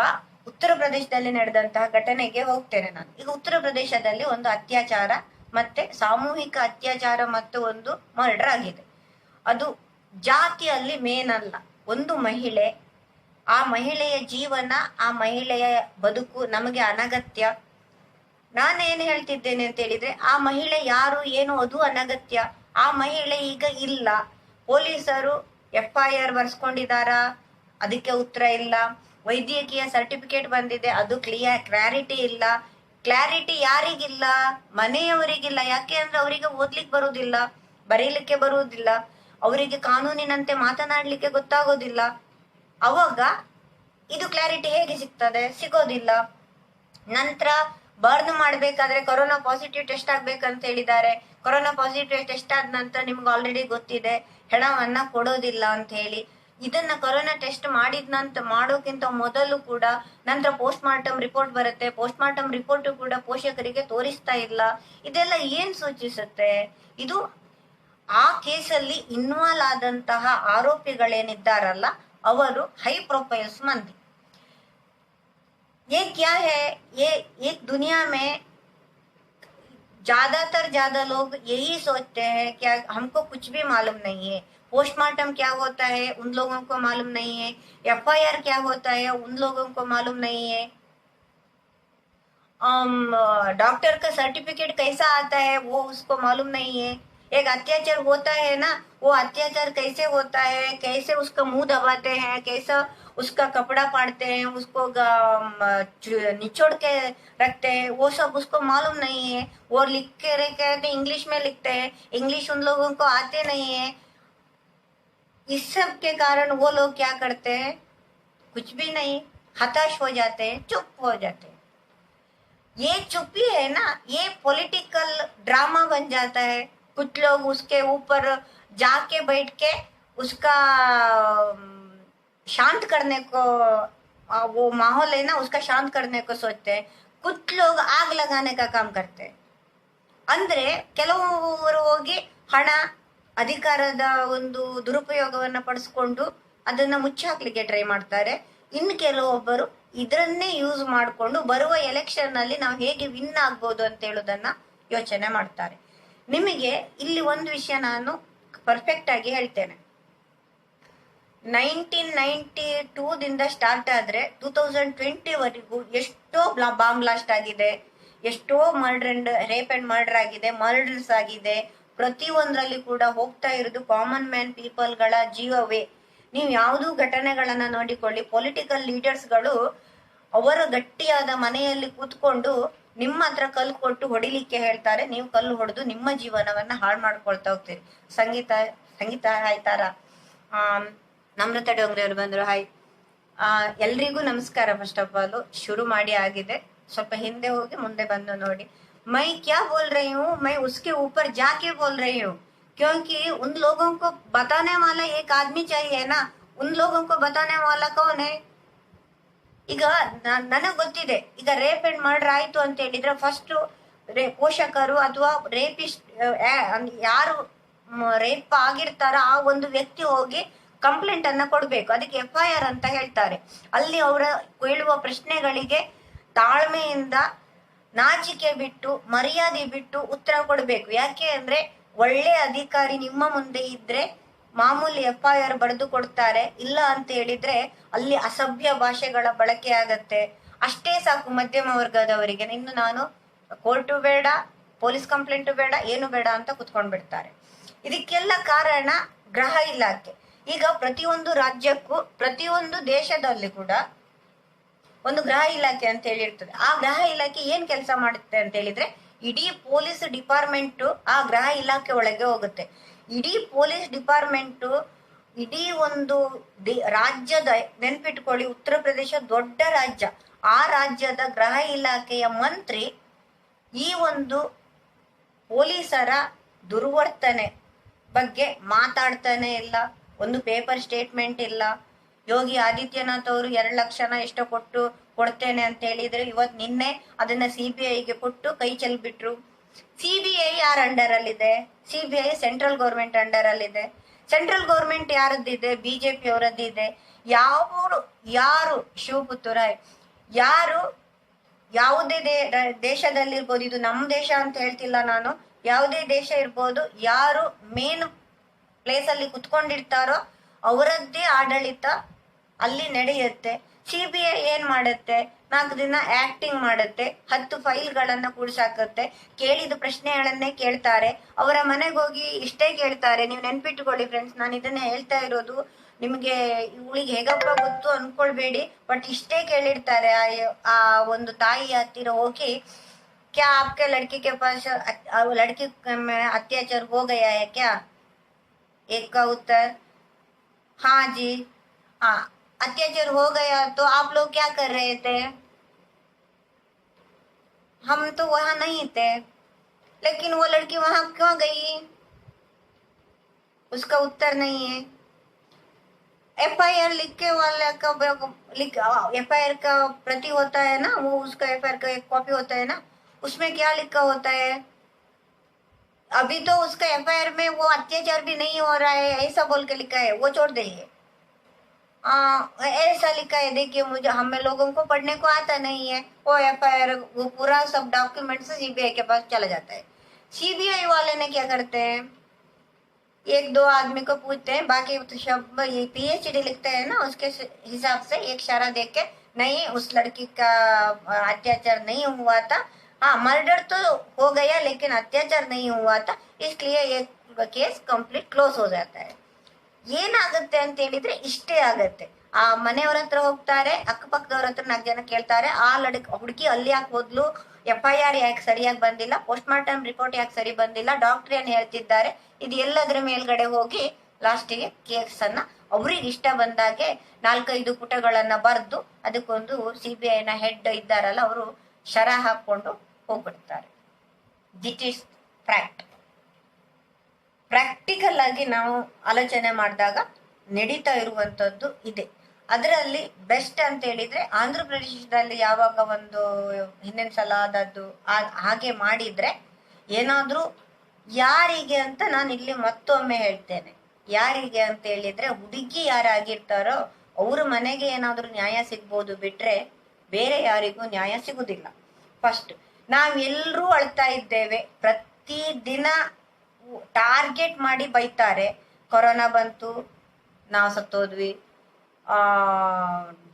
ಉತ್ತರ ಪ್ರದೇಶದಲ್ಲಿ ನಡೆದಂತಹ ಘಟನೆಗೆ ಹೋಗ್ತೇನೆ ನಾನು. ಈಗ ಉತ್ತರ ಪ್ರದೇಶದಲ್ಲಿ ಒಂದು ಅತ್ಯಾಚಾರ, ಮತ್ತೆ ಸಾಮೂಹಿಕ ಅತ್ಯಾಚಾರ ಮತ್ತು ಒಂದು ಮರ್ಡರ್ ಆಗಿದೆ. ಅದು ಜಾತಿಯಲ್ಲಿ ಮೇನ್ ಅಲ್ಲ, ಒಂದು ಮಹಿಳೆ, ಆ ಮಹಿಳೆಯ ಜೀವನ, ಆ ಮಹಿಳೆಯ ಬದುಕು ನಮಗೆ ಅನಗತ್ಯ. ನಾನೇನು ಹೇಳ್ತಿದ್ದೇನೆ ಅಂತ ಹೇಳಿದ್ರೆ, ಆ ಮಹಿಳೆ ಯಾರು ಏನು ಅದು ಅನಗತ್ಯ. ಆ ಮಹಿಳೆ ಈಗ ಇಲ್ಲ, ಪೊಲೀಸರು FIR ಬರ್ಸ್ಕೊಂಡಿದಾರಾ, ಅದಕ್ಕೆ ಉತ್ತರ ಇಲ್ಲ. ವೈದ್ಯಕೀಯ ಸರ್ಟಿಫಿಕೇಟ್ ಬಂದಿದೆ, ಅದು ಕ್ಲಾರಿಟಿ ಇಲ್ಲ. ಕ್ಲಾರಿಟಿ ಯಾರಿಗಿಲ್ಲ? ಮನೆಯವರಿಗಿಲ್ಲ. ಯಾಕೆ ಅಂದ್ರೆ ಅವರಿಗೆ ಓದ್ಲಿಕ್ಕೆ ಬರುವುದಿಲ್ಲ, ಬರೀಲಿಕ್ಕೆ ಬರುವುದಿಲ್ಲ, ಅವರಿಗೆ ಕಾನೂನಿನಂತೆ ಮಾತನಾಡ್ಲಿಕ್ಕೆ ಗೊತ್ತಾಗೋದಿಲ್ಲ. ಅವಾಗ ಇದು ಕ್ಲಾರಿಟಿ ಹೇಗೆ ಸಿಗ್ತದೆ? ಸಿಗೋದಿಲ್ಲ. ನಂತರ ಬರ್ನ್ ಮಾಡ್ಬೇಕಾದ್ರೆ ಕೊರೋನಾ ಪಾಸಿಟಿವ್ ಟೆಸ್ಟ್ ಆಗ್ಬೇಕಂತ ಹೇಳಿದ್ದಾರೆ. ಕೊರೋನಾ ಪಾಸಿಟಿವ್ ಟೆಸ್ಟ್ ಆದ ನಂತರ ನಿಮ್ಗೆ ಆಲ್ರೆಡಿ ಗೊತ್ತಿದೆ, ಹೆಣವನ್ನ ಕೊಡೋದಿಲ್ಲ ಅಂತ ಹೇಳಿ. ಇದನ್ನ ಕೊರೋನಾ ಟೆಸ್ಟ್ ಮಾಡೋಕ್ಕಿಂತ ಮೊದಲು ಕೂಡ ನಂತರ ಪೋಸ್ಟ್ ಮಾರ್ಟಮ್ ರಿಪೋರ್ಟ್ ಬರುತ್ತೆ, ಪೋಸ್ಟ್ ಮಾರ್ಟಮ್ ರಿಪೋರ್ಟ್ ಕೂಡ ಪೋಷಕರಿಗೆ ತೋರಿಸ್ತಾ ಇಲ್ಲ. ಇದೆಲ್ಲ ಏನ್ ಸೂಚಿಸುತ್ತೆ? ಇದು ಆ ಕೇಸಲ್ಲಿ ಇನ್ವಾಲ್ವ್ ಆದಂತಹ ಆರೋಪಿಗಳೇನಿದ್ದಾರಲ್ಲ ಅವರು ಹೈ ಪ್ರೊಫೈಲ್ಸ್ ಮಂದಿ. ये क्या है, ये एक दुनिया में ज्यादा लोग यही सोचते हैं कि हमको कुछ भी मालूम नहीं है, पोस्टमार्टम क्या होता है उन लोगों को मालूम नहीं है, एफआईआर क्या होता है उन लोगों को मालूम नहीं है, डॉक्टर का सर्टिफिकेट कैसा आता है वो उसको मालूम नहीं है, एक अत्याचार होता है ना वो अत्याचार कैसे होता है, कैसे उसका मुंह दबाते हैं, कैसा उसका कपड़ा फाड़ते हैं, उसको निचोड़ के रखते हैं, वो सब उसको मालूम नहीं है। वो लिख के रहते इंग्लिश में लिखते हैं, इंग्लिश उन लोगों को आते नहीं है। इस सब के कारण वो लोग क्या करते हैं? कुछ भी नहीं, हताश हो जाते हैं, चुप हो जाते हैं। ये चुप्पी है ना, ये पॉलिटिकल ड्रामा बन जाता है। कुछ लोग उसके ऊपर जाके बैठ के उसका शांत करने को, वो माहौल है ना उसका शांत करने को सोचते हैं, कुछ लोग आग लगाने का काम करते हैं. ಅಂದ್ರೆ ಕೆಲವರು ಹೋಗಿ ಹಣ ಅಧಿಕಾರದ ಒಂದು ದುರುಪಯೋಗವನ್ನ ಪಡಿಸ್ಕೊಂಡು ಅದನ್ನ ಮುಚ್ಚಾಕ್ಲಿಕ್ಕೆ ಟ್ರೈ ಮಾಡ್ತಾರೆ. ಇನ್ನು ಕೆಲವೊಬ್ಬರು ಇದನ್ನೇ ಯೂಸ್ ಮಾಡಿಕೊಂಡು ಬರುವ ಎಲೆಕ್ಷನ್ ನಲ್ಲಿ ನಾವು ಹೇಗೆ ವಿನ್ ಆಗ್ಬೋದು ಅಂತ ಹೇಳೋದನ್ನ ಯೋಚನೆ ಮಾಡ್ತಾರೆ. ನಿಮಗೆ ಇಲ್ಲಿ ಒಂದು ವಿಷಯ ನಾನು ಪರ್ಫೆಕ್ಟ್ ಆಗಿ ಹೇಳ್ತೇನೆ. 1992 ದಿಂದ ಸ್ಟಾರ್ಟ್ ಆದ್ರೆ 2020 ವರೆಗೂ ಎಷ್ಟೋ ಬಾಂಬ್ ಬ್ಲಾಸ್ಟ್ ಆಗಿದೆ, ಎಷ್ಟೋ ರೇಪ್ ಅಂಡ್ ಮರ್ಡರ್ ಆಗಿದೆ, ಮರ್ಡರ್ಸ್ ಆಗಿದೆ. ಪ್ರತಿಯೊಂದರಲ್ಲಿ ಕೂಡ ಹೋಗ್ತಾ ಇರೋದು ಕಾಮನ್ ಮ್ಯಾನ್ ಪೀಪಲ್ ಗಳ ಜೀವವೇ. ನೀವು ಯಾವ್ದು ಘಟನೆಗಳನ್ನ ನೋಡಿಕೊಳ್ಳಿ, ಪೊಲಿಟಿಕಲ್ ಲೀಡರ್ಸ್ಗಳು ಅವರ ಗಟ್ಟಿಯಾದ ಮನೆಯಲ್ಲಿ ಕೂತ್ಕೊಂಡು ನಿಮ್ಮ ಹತ್ರ ಕಲ್ಲು ಕೊಟ್ಟು ಹೊಡಿಲಿಕ್ಕೆ ಹೇಳ್ತಾರೆ, ನೀವು ಕಲ್ಲು ಹೊಡೆದು ನಿಮ್ಮ ಜೀವನವನ್ನ ಹಾಳು ಮಾಡ್ಕೊಳ್ತಾ ಹೋಗ್ತೀರಿ. ಸಂಗೀತ ಆಯ್ತಾರ, ನಮ್ರತ ಡೋಂಗ್ರೆ ಅವರು ಬಂದ್ರು. ಹಾಯ್, ಎಲ್ರಿಗೂ ನಮಸ್ಕಾರ. ಫಸ್ಟ್ ಆಫ್ ಆಲ್ ಶುರು ಮಾಡಿ ಆಗಿದೆ, ಸ್ವಲ್ಪ ಹಿಂದೆ ಹೋಗಿ ಮುಂದೆ ಬಂದು ನೋಡಿ. मैं क्या बोल रही हूँ, मैं उसके ऊपर जाके बोल रही हूँ, क्योंकि उन लोगों को बताने वाला एक आदमी चाहिए ना. उन लोगों को बताने वाला कौन है? ಈಗ ನನಗ್ ಗೊತ್ತಿದೆ, ಈಗ ರೇಪ್ ಅಂಡ್ ಮರ್ಡರ್ ಆಯ್ತು ಅಂತ ಹೇಳಿದ್ರೆ ಫಸ್ಟ್ ಪೋಷಕರು ಅಥವಾ ರೇಪಿಸ್ಟ್ ಯಾರು ರೇಪ್ ಆಗಿರ್ತಾರ ಆ ಒಂದು ವ್ಯಕ್ತಿ ಹೋಗಿ ಕಂಪ್ಲೇಂಟ್ ಅನ್ನ ಕೊಡ್ಬೇಕು. ಅದಕ್ಕೆ FIR ಅಂತ ಹೇಳ್ತಾರೆ. ಅಲ್ಲಿ ಅವರ ಕೇಳುವ ಪ್ರಶ್ನೆಗಳಿಗೆ ತಾಳ್ಮೆಯಿಂದ ನಾಚಿಕೆ ಬಿಟ್ಟು ಮರ್ಯಾದೆ ಬಿಟ್ಟು ಉತ್ತರ ಕೊಡ್ಬೇಕು. ಯಾಕೆ ಅಂದ್ರೆ ಒಳ್ಳೆ ಅಧಿಕಾರಿ ನಿಮ್ಮ ಮುಂದೆ ಇದ್ರೆ ಮಾಮೂಲಿ FIR ಬರೆದು ಕೊಡ್ತಾರೆ. ಇಲ್ಲ ಅಂತ ಹೇಳಿದ್ರೆ ಅಲ್ಲಿ ಅಸಭ್ಯ ಭಾಷೆಗಳ ಬಳಕೆ ಆಗತ್ತೆ. ಅಷ್ಟೇ ಸಾಕು ಮಧ್ಯಮ ವರ್ಗದವರಿಗೆ. ಇನ್ನು ನಾನು ಕೋರ್ಟು ಬೇಡ, ಪೊಲೀಸ್ ಕಂಪ್ಲೇಂಟು ಬೇಡ, ಏನು ಬೇಡ ಅಂತ ಕುತ್ಕೊಂಡ್ ಬಿಡ್ತಾರೆ. ಇದಕ್ಕೆಲ್ಲ ಕಾರಣ ಗೃಹ ಇಲಾಖೆ. ಈಗ ಪ್ರತಿಯೊಂದು ರಾಜ್ಯಕ್ಕೂ ಪ್ರತಿಯೊಂದು ದೇಶದಲ್ಲಿ ಕೂಡ ಒಂದು ಗೃಹ ಇಲಾಖೆ ಅಂತ ಹೇಳಿರ್ತದೆ. ಆ ಗೃಹ ಇಲಾಖೆ ಏನ್ ಕೆಲಸ ಮಾಡುತ್ತೆ ಅಂತ ಹೇಳಿದ್ರೆ ಇಡೀ ಪೊಲೀಸ್ ಡಿಪಾರ್ಟ್ಮೆಂಟ್ ಆ ಗೃಹ ಇಲಾಖೆ ಒಳಗೆ ಹೋಗುತ್ತೆ. ಇಡೀ ಪೊಲೀಸ್ ಡಿಪಾರ್ಟ್ಮೆಂಟ್ ಇಡೀ ಒಂದು ರಾಜ್ಯದ, ನೆನ್ಪಿಟ್ಕೊಳ್ಳಿ, ಉತ್ತರ ಪ್ರದೇಶ ದೊಡ್ಡ ರಾಜ್ಯ. ಆ ರಾಜ್ಯದ ಗೃಹ ಇಲಾಖೆಯ ಮಂತ್ರಿ ಈ ಒಂದು ಪೊಲೀಸರ ದುರ್ವರ್ತನೆ ಬಗ್ಗೆ ಮಾತಾಡ್ತಾನೆ ಇಲ್ಲ. ಒಂದು ಪೇಪರ್ ಸ್ಟೇಟ್ಮೆಂಟ್ ಇಲ್ಲ. ಯೋಗಿ ಆದಿತ್ಯನಾಥ್ ಅವರು 2 ಲಕ್ಷನ ಎಷ್ಟೋ ಕೊಡ್ತೇನೆ ಅಂತ ಹೇಳಿದ್ರೆ ನಿನ್ನೆ ಅದನ್ನ CBIಗೆ ಕೊಟ್ಟು ಕೈ ಚೆಲ್ಬಿಟ್ರು. CBI ಯಾರ ಅಂಡರ್ ಅಲ್ಲಿದೆ? CBI ಸೆಂಟ್ರಲ್ ಗೌರ್ಮೆಂಟ್ ಅಂಡರ್ ಅಲ್ಲಿದೆ. ಸೆಂಟ್ರಲ್ ಗೌರ್ಮೆಂಟ್ ಯಾರದ್ದಿದೆ? BJP ಅವರದ್ದಿದೆ. ಯಾರು ಶಿವಪುತ್ತೂರಾಯ್ ಯಾರು ಯಾವುದೇ ದೇಶದಲ್ಲಿ ಇರ್ಬೋದು, ಇದು ನಮ್ಮ ದೇಶ ಅಂತ ಹೇಳ್ತಿಲ್ಲ ನಾನು, ಯಾವುದೇ ದೇಶ ಇರ್ಬೋದು, ಯಾರು ಮೇನ್ ಪ್ಲೇಸ್ ಅಲ್ಲಿ ಕುತ್ಕೊಂಡಿರ್ತಾರೋ ಅವರದ್ದೇ ಆಡಳಿತ ಅಲ್ಲಿ ನಡೆಯುತ್ತೆ. CBI ಏನ್ ಮಾಡುತ್ತೆ? 4 ದಿನ ಆಕ್ಟಿಂಗ್ ಮಾಡುತ್ತೆ, 10 ಫೈಲ್ಗಳನ್ನ ಕೂಡ್ಸಾಕತ್ತೆ, ಕೇಳಿದ ಪ್ರಶ್ನೆಗಳನ್ನೇ ಕೇಳ್ತಾರೆ. ಅವರ ಮನೆಗೆ ಹೋಗಿ ಇಷ್ಟೇ ಕೇಳ್ತಾರೆ. ನೀವು ನೆನ್ಪಿಟ್ಕೊಳ್ಳಿ ಫ್ರೆಂಡ್ಸ್, ನಾನು ಇದನ್ನ ಹೇಳ್ತಾ ಇರೋದು ನಿಮ್ಗೆ ಇವಳಿಗೆ ಹೇಗಪ್ಪ ಗೊತ್ತು ಅನ್ಕೊಳ್ಬೇಡಿ, ಬಟ್ ಇಷ್ಟೇ ಕೇಳಿರ್ತಾರೆ. ಆ ಒಂದು ತಾಯಿ ಹತ್ತಿರ ಹೋಗಿ, ಕ್ಯಾ ಆಪ್ಕೆ ಲಡ್ಕಿ ಕೆ ಪಾಸ್ ಲಡ್ಕಿ ಅತ್ಯಾಚಾರ ಹೋ ಗಯಾ ಹೈ ಕ್ಯಾ? एक का उत्तर हाँ जी, अत्याचार हो गया तो आप लोग क्या कर रहे थे? हम तो वहां नहीं थे, लेकिन वो लड़की वहां क्यों गई? उसका उत्तर नहीं है. FIR लिखने वाले का लिख FIR का प्रति होता है ना, वो उसका FIR का एक कॉपी होता है ना, उसमें क्या लिखा होता है? अभी तो उसका FIR में वो अत्याचार भी नहीं हो रहा है ऐसा बोल के लिखा है, वो छोड़ देंगे। ऐसा लिखा है, देखिए मुझे हमें लोगों को पढ़ने को आता नहीं है, वो FIR वो पूरा सब डॉक्यूमेंट से CBI के पास चला जाता है। CBI वाले ने क्या करते हैं, एक दो आदमी को पूछते हैं, बाकी तो सब ये PhD लिखते हैं ना, उसके हिसाब से एक इशारा देख के, नहीं उस लड़की का अत्याचार नहीं हुआ था, हाँ मर्डर तो हो गया लेकिन अत्याचार नहीं हुआ था, इसलिए ये केस कंप्लीट क्लोज हो जाता है। ಏನಾಗುತ್ತೆ ಅಂತ ಹೇಳಿದ್ರೆ ಇಷ್ಟೇ ಆಗತ್ತೆ, ಆ ಮನೆಯವ್ರ ಹತ್ರ ಹೋಗ್ತಾರೆ, ಅಕ್ಕಪಕ್ಕದವ್ರ ಹತ್ರ 4 ಜನ ಕೇಳ್ತಾರೆ, ಆ ಹುಡುಗಿ ಅಲ್ಲಿ ಯಾಕೆ ಹೋದ್ಲು, FIR ಯಾಕೆ ಸರಿಯಾಗಿ ಬಂದಿಲ್ಲ, ಪೋಸ್ಟ್ ಮಾರ್ಟಮ್ ರಿಪೋರ್ಟ್ ಯಾಕೆ ಸರಿ ಬಂದಿಲ್ಲ, ಡಾಕ್ಟರ್ ಏನ್ ಹೇಳ್ತಿದ್ದಾರೆ, ಇದು ಎಲ್ಲದರ ಮೇಲ್ಗಡೆ ಹೋಗಿ ಲಾಸ್ಟಿಗೆ ಕೇಸ್ ಅನ್ನ ಅವ್ರಿಗೆ ಇಷ್ಟ ಬಂದಾಗೆ 4-5 ಪುಟಗಳನ್ನ ಬರೆದು ಅದಕ್ಕೊಂದು CBI ನ ಹೆಡ್ ಇದ್ದಾರಲ್ಲ ಅವರು ಶರ ಹಾಕೊಂಡು ಹೋಗ್ಬಿಡ್ತಾರೆ. That is fact. ಪ್ರಾಕ್ಟಿಕಲ್ ಆಗಿ ನಾವು ಆಲೋಚನೆ ಮಾಡಿದಾಗ ನಡೀತಾ ಇರುವಂತದ್ದು ಇದೆ. ಅದರಲ್ಲಿ ಬೆಸ್ಟ್ ಅಂತ ಹೇಳಿದ್ರೆ ಆಂಧ್ರ ಪ್ರದೇಶದಲ್ಲಿ ಯಾವಾಗ ಒಂದು ಹಿಂದಿನ ಸಲ ಆದದ್ದು ಹಾಗೆ ಮಾಡಿದ್ರೆ ಏನಾದ್ರೂ, ಯಾರಿಗೆ ಅಂತ ನಾನು ಇಲ್ಲಿ ಮತ್ತೊಮ್ಮೆ ಹೇಳ್ತೇನೆ, ಯಾರಿಗೆ ಅಂತ ಹೇಳಿದ್ರೆ ಹುಡುಗಿ ಯಾರಾಗಿರ್ತಾರೋ ಅವ್ರ ಮನೆಗೆ ಏನಾದ್ರೂ ನ್ಯಾಯ ಸಿಗ್ಬೋದು ಬಿಟ್ರೆ ಬೇರೆ ಯಾರಿಗೂ ನ್ಯಾಯ ಸಿಗುದಿಲ್ಲ. ಫಸ್ಟ್ ನಾವೆಲ್ಲರೂ ಅಳ್ತಾ ಇದ್ದೇವೆ, ಪ್ರತಿ ದಿನ ಟಾರ್ಗೆಟ್ ಮಾಡಿ ಬೈತಾರೆ, ಕೊರೋನಾ ಬಂತು ನಾವು ಸತ್ತೋದ್ವಿ,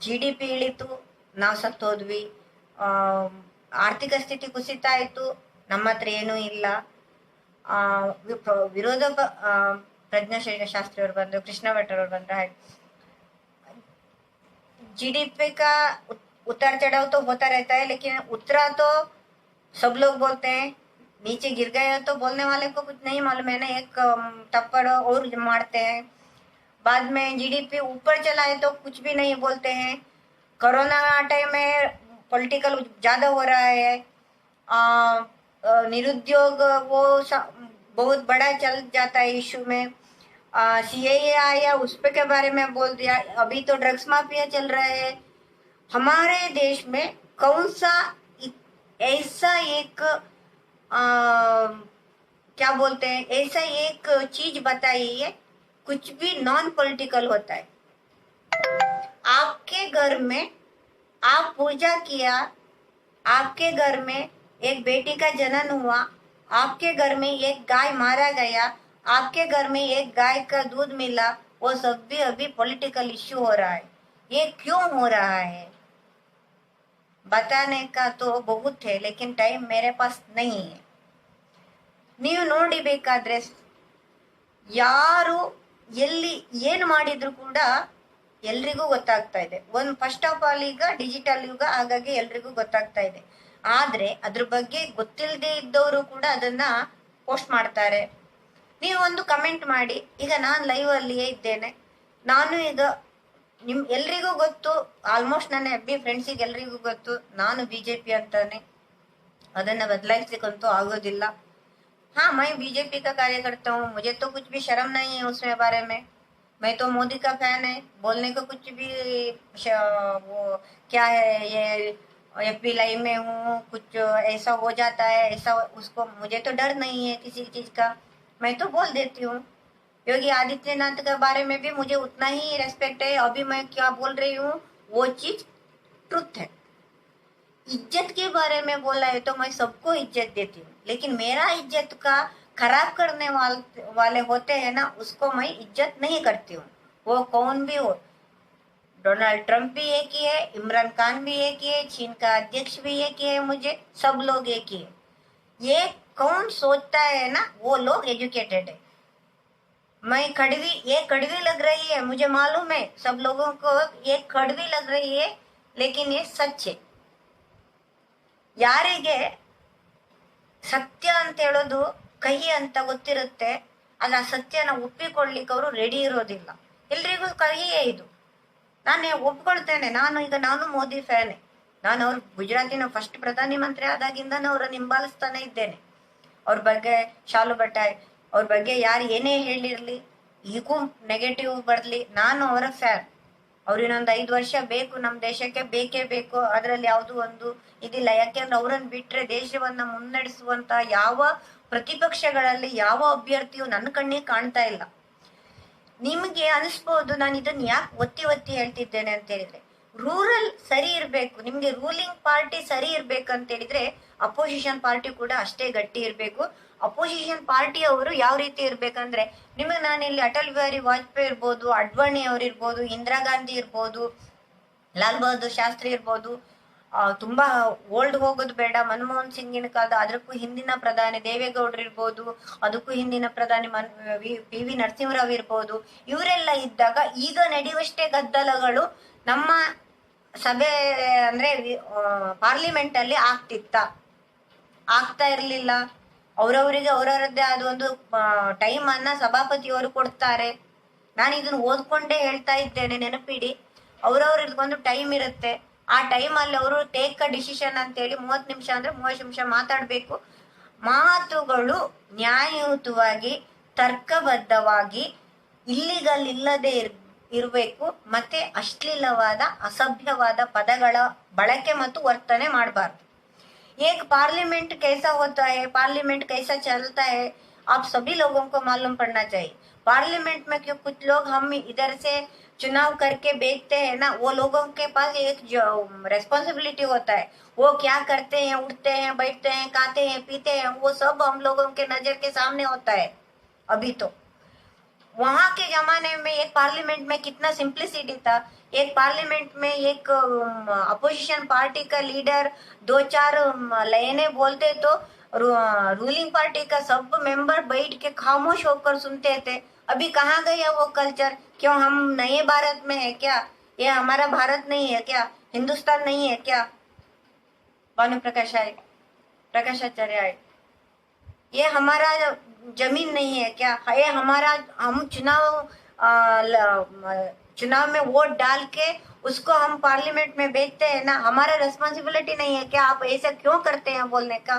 GDP ಇಳಿತು ನಾವು ಸತ್ತೋದ್ವಿ, ಆರ್ಥಿಕ ಸ್ಥಿತಿ ಕುಸಿತ ಆಯ್ತು ನಮ್ಮ ಹತ್ರ ಏನೂ ಇಲ್ಲ, ವಿರೋಧ ಪ್ರಜ್ಞಾಶಾಸ್ತ್ರಿ ಅವರು ಬಂದ್ರು, ಕೃಷ್ಣ ಭಟ್ ಅವರು ಬಂದ್ರು, GDP का उतार चढ़ाव तो होता रहता है, लेकिन उतरा तो सब लोग बोलते हैं, नीचे गिर गए तो बोलने वाले को कुछ नहीं मालूम है ना, एक टप्पड़ और मारते हैं, बाद में GDP ऊपर चला है तो कुछ भी नहीं बोलते हैं। कोरोना टाइम में पॉलिटिकल ज्यादा हो रहा है, निरुद्योग वो बहुत बड़ा चल जाता है इशू में, CAA आया उस पे के बारे में बोल दिया, अभी तो ड्रग्स माफिया चल रहा है। हमारे देश में कौन सा ऐसा एक क्या बोलते हैं, ऐसा एक चीज बताइए कुछ भी नॉन पॉलिटिकल होता है। आपके घर में आप पूजा किया, आपके घर में एक बेटी का जन्म हुआ, आपके घर में एक गाय मारा गया, आपके घर में एक गाय का दूध मिला, वो सब भी अभी पॉलिटिकल इश्यू हो रहा है। ये क्यों हो रहा है? बताने का तो बहुत है लेकिन टाइम मेरे पास नहीं है। ನೀವು ನೋಡಿಬೇಕಾದ್ರೆ ಯಾರು ಎಲ್ಲಿ ಏನು ಮಾಡಿದ್ರು ಕೂಡ ಎಲ್ರಿಗೂ ಗೊತ್ತಾಗ್ತಾ ಇದೆ. ಒಂದು ಫಸ್ಟ್ ಆಫ್ ಆಲ್ ಈಗ ಡಿಜಿಟಲ್ ಯುಗ, ಹಾಗಾಗಿ ಎಲ್ರಿಗೂ ಗೊತ್ತಾಗ್ತಾ ಇದೆ. ಆದ್ರೆ ಅದ್ರ ಬಗ್ಗೆ ಗೊತ್ತಿಲ್ಲದೆ ಇದ್ದವರು ಕೂಡ ಅದನ್ನ ಪೋಸ್ಟ್ ಮಾಡ್ತಾರೆ. ನೀವು ಒಂದು ಕಮೆಂಟ್ ಮಾಡಿ, ಈಗ ನಾನು ಲೈವ್ ಅಲ್ಲಿಯೇ ಇದ್ದೇನೆ, ನಾನು ಈಗ ಎಲ್ರಿಗೂ ಗೊತ್ತು, ಆಲ್ಮೋಸ್ಟ್ ನನ್ನ FB ಫ್ರೆಂಡ್ಸಿಗೆ ಎಲ್ರಿಗೂ ಗೊತ್ತು ನಾನು BJP ಅಂತಾನೆ, ಅದನ್ನ ಬದಲಾಯಿಸಲಿಕ್ಕಂತೂ ಆಗೋದಿಲ್ಲ. हाँ मैं BJP का कार्यकर्ता हूँ, मुझे तो कुछ भी शर्म नहीं है उसमें बारे में, मैं तो मोदी का फैन है, बोलने को कुछ भी वो क्या है ये FB लाइव में हूँ, कुछ ऐसा हो जाता है ऐसा, उसको मुझे तो डर नहीं है किसी चीज का, मैं तो बोल देती हूँ। योगी आदित्यनाथ के बारे में भी मुझे उतना ही रेस्पेक्ट है, अभी मैं क्या बोल रही हूँ वो चीज ट्रुथ है। इज्जत के बारे में बोला है तो मैं सबको इज्जत देती हूँ, लेकिन मेरा इज्जत का खराब करने वाले होते हैं ना, उसको मैं इज्जत नहीं करती हूँ, वो कौन भी हो। डोनाल्ड ट्रंप भी एक ही है, इमरान खान भी एक ही है, चीन का अध्यक्ष भी एक ही है, मुझे सब लोग एक ही है। ये कौन सोचता है ना, वो लोग एजुकेटेड है। मैं कड़वी, ये कड़वी लग रही है मुझे मालूम है, सब लोगों को ये कड़वी लग रही है, लेकिन ये सच है। ಯಾರಿಗೆ ಸತ್ಯ ಅಂತ ಹೇಳೋದು ಕಹಿ ಅಂತ ಗೊತ್ತಿರುತ್ತೆ, ಆದ್ರೆ ಆ ಸತ್ಯನ ಒಪ್ಪಿಕೊಳ್ಳಿಕ್ಕೆ ಅವರು ರೆಡಿ ಇರೋದಿಲ್ಲ. ಎಲ್ರಿಗೂ ಕಹಿಯೇ ಇದು, ನಾನು ಒಪ್ಕೊಳ್ತೇನೆ. ನಾನು ಮೋದಿ ಫ್ಯಾನೆ, ನಾನು ಅವ್ರ ಗುಜರಾತಿನ ಫಸ್ಟ್ ಪ್ರಧಾನಿ ಮಂತ್ರಿ ಆದಾಗಿಂದ ಅವ್ರನ್ನ ಹಿಂಬಾಲಿಸ್ತಾನೆ ಇದ್ದೇನೆ. ಅವ್ರ ಬಗ್ಗೆ ಶಾಲು ಬಟಾಯ್, ಅವ್ರ ಬಗ್ಗೆ ಯಾರು ಏನೇ ಹೇಳಿರ್ಲಿ ಈಗೂ ನೆಗೆಟಿವ್ ಬರ್ಲಿ, ನಾನು ಅವರ ಫ್ಯಾನ್. ಅವ್ರು ಇನ್ನೊಂದು 5 ವರ್ಷ ಬೇಕು, ನಮ್ಮ ದೇಶಕ್ಕೆ ಬೇಕೇ ಬೇಕು, ಅದರಲ್ಲಿ ಯಾವುದು ಒಂದು ಇದಿಲ್ಲ. ಯಾಕೆಂದ್ರೆ ಅವ್ರನ್ನ ಬಿಟ್ರೆ ದೇಶವನ್ನ ಮುನ್ನಡೆಸುವಂತ ಯಾವ ಪ್ರತಿಪಕ್ಷಗಳಲ್ಲಿ ಯಾವ ಅಭ್ಯರ್ಥಿಯು ನನ್ನ ಕಣ್ಣಿಗೆ ಕಾಣ್ತಾ ಇಲ್ಲ. ನಿಮ್ಗೆ ಅನಿಸ್ಬೋದು ನಾನು ಇದನ್ನ ಯಾಕೆ ಒತ್ತಿ ಒತ್ತಿ ಹೇಳ್ತಿದ್ದೇನೆ ಅಂತ ಹೇಳಿದ್ರೆ, ರೂರಲ್ ಸರಿ ಇರ್ಬೇಕು, ನಿಮ್ಗೆ ರೂಲಿಂಗ್ ಪಾರ್ಟಿ ಸರಿ ಇರ್ಬೇಕಂತ ಹೇಳಿದ್ರೆ ಅಪೋಸಿಷನ್ ಪಾರ್ಟಿ ಕೂಡ ಅಷ್ಟೇ ಗಟ್ಟಿ ಇರ್ಬೇಕು. ಅಪೋಸಿಷನ್ ಪಾರ್ಟಿ ಅವರು ಯಾವ ರೀತಿ ಇರ್ಬೇಕಂದ್ರೆ, ನಿಮಗೆ ನಾನು ಇಲ್ಲಿ ಅಟಲ್ ಬಿಹಾರಿ ವಾಜಪೇಯಿ ಇರ್ಬೋದು, ಅಡ್ವಾಣಿ ಅವ್ರು ಇರ್ಬೋದು, ಇಂದಿರಾ ಗಾಂಧಿ ಇರ್ಬೋದು, ಲಾಲ್ ಬಹದ್ದೂರ್ ಶಾಸ್ತ್ರಿ ಇರ್ಬೋದು, ತುಂಬಾ ಓಲ್ಡ್ ಹೋಗೋದು ಬೇಡ, ಮನಮೋಹನ್ ಸಿಂಗಿನ ಕಾಲದ ಅದಕ್ಕೂ ಹಿಂದಿನ ಪ್ರಧಾನಿ ದೇವೇಗೌಡರು ಇರ್ಬೋದು, ಅದಕ್ಕೂ ಹಿಂದಿನ ಪ್ರಧಾನಿ ಪಿ ವಿ ನರಸಿಂಹರಾವ್ ಇರ್ಬೋದು. ಇವರೆಲ್ಲ ಇದ್ದಾಗ ಈಗ ನಡೆಯುವಷ್ಟೇ ಗದ್ದಲಗಳು ನಮ್ಮ ಸಭೆ ಅಂದ್ರೆ ಪಾರ್ಲಿಮೆಂಟ್ ಅಲ್ಲಿ ಆಗ್ತಾ ಇರ್ಲಿಲ್ಲ. ಅವರವರಿಗೆ ಅವರವರದ್ದೇ ಆದ ಒಂದು ಟೈಮ್ ಅನ್ನ ಸಭಾಪತಿಯವರು ಕೊಡ್ತಾರೆ. ನಾನು ಇದನ್ನ ಓದ್ಕೊಂಡೇ ಹೇಳ್ತಾ ಇದ್ದೇನೆ, ನೆನಪಿಡಿ. ಅವ್ರವ್ರಿಗೆ ಒಂದು ಟೈಮ್ ಇರುತ್ತೆ. ಆ ಟೈಮ್ ಅಲ್ಲಿ ಅವರು ಟೇಕ್ ಅ ಡಿಸಿಷನ್ ಅಂತ ಹೇಳಿ 30 ನಿಮಿಷ ಅಂದ್ರೆ 30 ನಿಮಿಷ ಮಾತಾಡ್ಬೇಕು. ಮಾತುಗಳು ನ್ಯಾಯಯುತವಾಗಿ, ತರ್ಕಬದ್ಧವಾಗಿ, ಇಲ್ಲಿಗಲ್ ಇಲ್ಲದೆ ಇರಬೇಕು. ಮತ್ತೆ ಅಶ್ಲೀಲವಾದ, ಅಸಭ್ಯವಾದ ಪದಗಳ ಬಳಕೆ ಮತ್ತು ವರ್ತನೆ ಮಾಡಬಾರ್ದು. एक पार्लियामेंट कैसा होता है, पार्लियामेंट कैसा चलता है, आप सभी लोगों को मालूम पड़ना चाहिए. पार्लियामेंट में क्यों कुछ लोग हम इधर से चुनाव करके बेचते हैं ना, वो लोगों के पास एक जो रेस्पॉन्सिबिलिटी होता है, वो क्या करते हैं, उठते हैं, बैठते हैं, खाते हैं, पीते हैं, वो सब हम लोगों के नजर के सामने होता है. अभी तो वहां के जमाने में एक पार्लियामेंट में कितना सिंप्लिसिटी था. एक पार्लियामेंट में एक अपोजिशन पार्टी का लीडर 2-4 लाइनें बोलते तो रूलिंग पार्टी का सब मेंबर बैठ के खामोश होकर सुनते थे. अभी कहाँ गया वो कल्चर? क्यों हम नए भारत में है क्या? ये हमारा भारत नहीं है क्या? हिंदुस्तान नहीं है क्या? भानु प्रकाशाचार्य, ये हमारा जमीन नहीं है क्या? ये हमारा, हम चुनाव में वोट डाल के उसको हम पार्लियामेंट में भेजते हैं ना, हमारा रेस्पॉन्सिबिलिटी नहीं है क्या? आप ऐसा क्यों करते हैं बोलने का?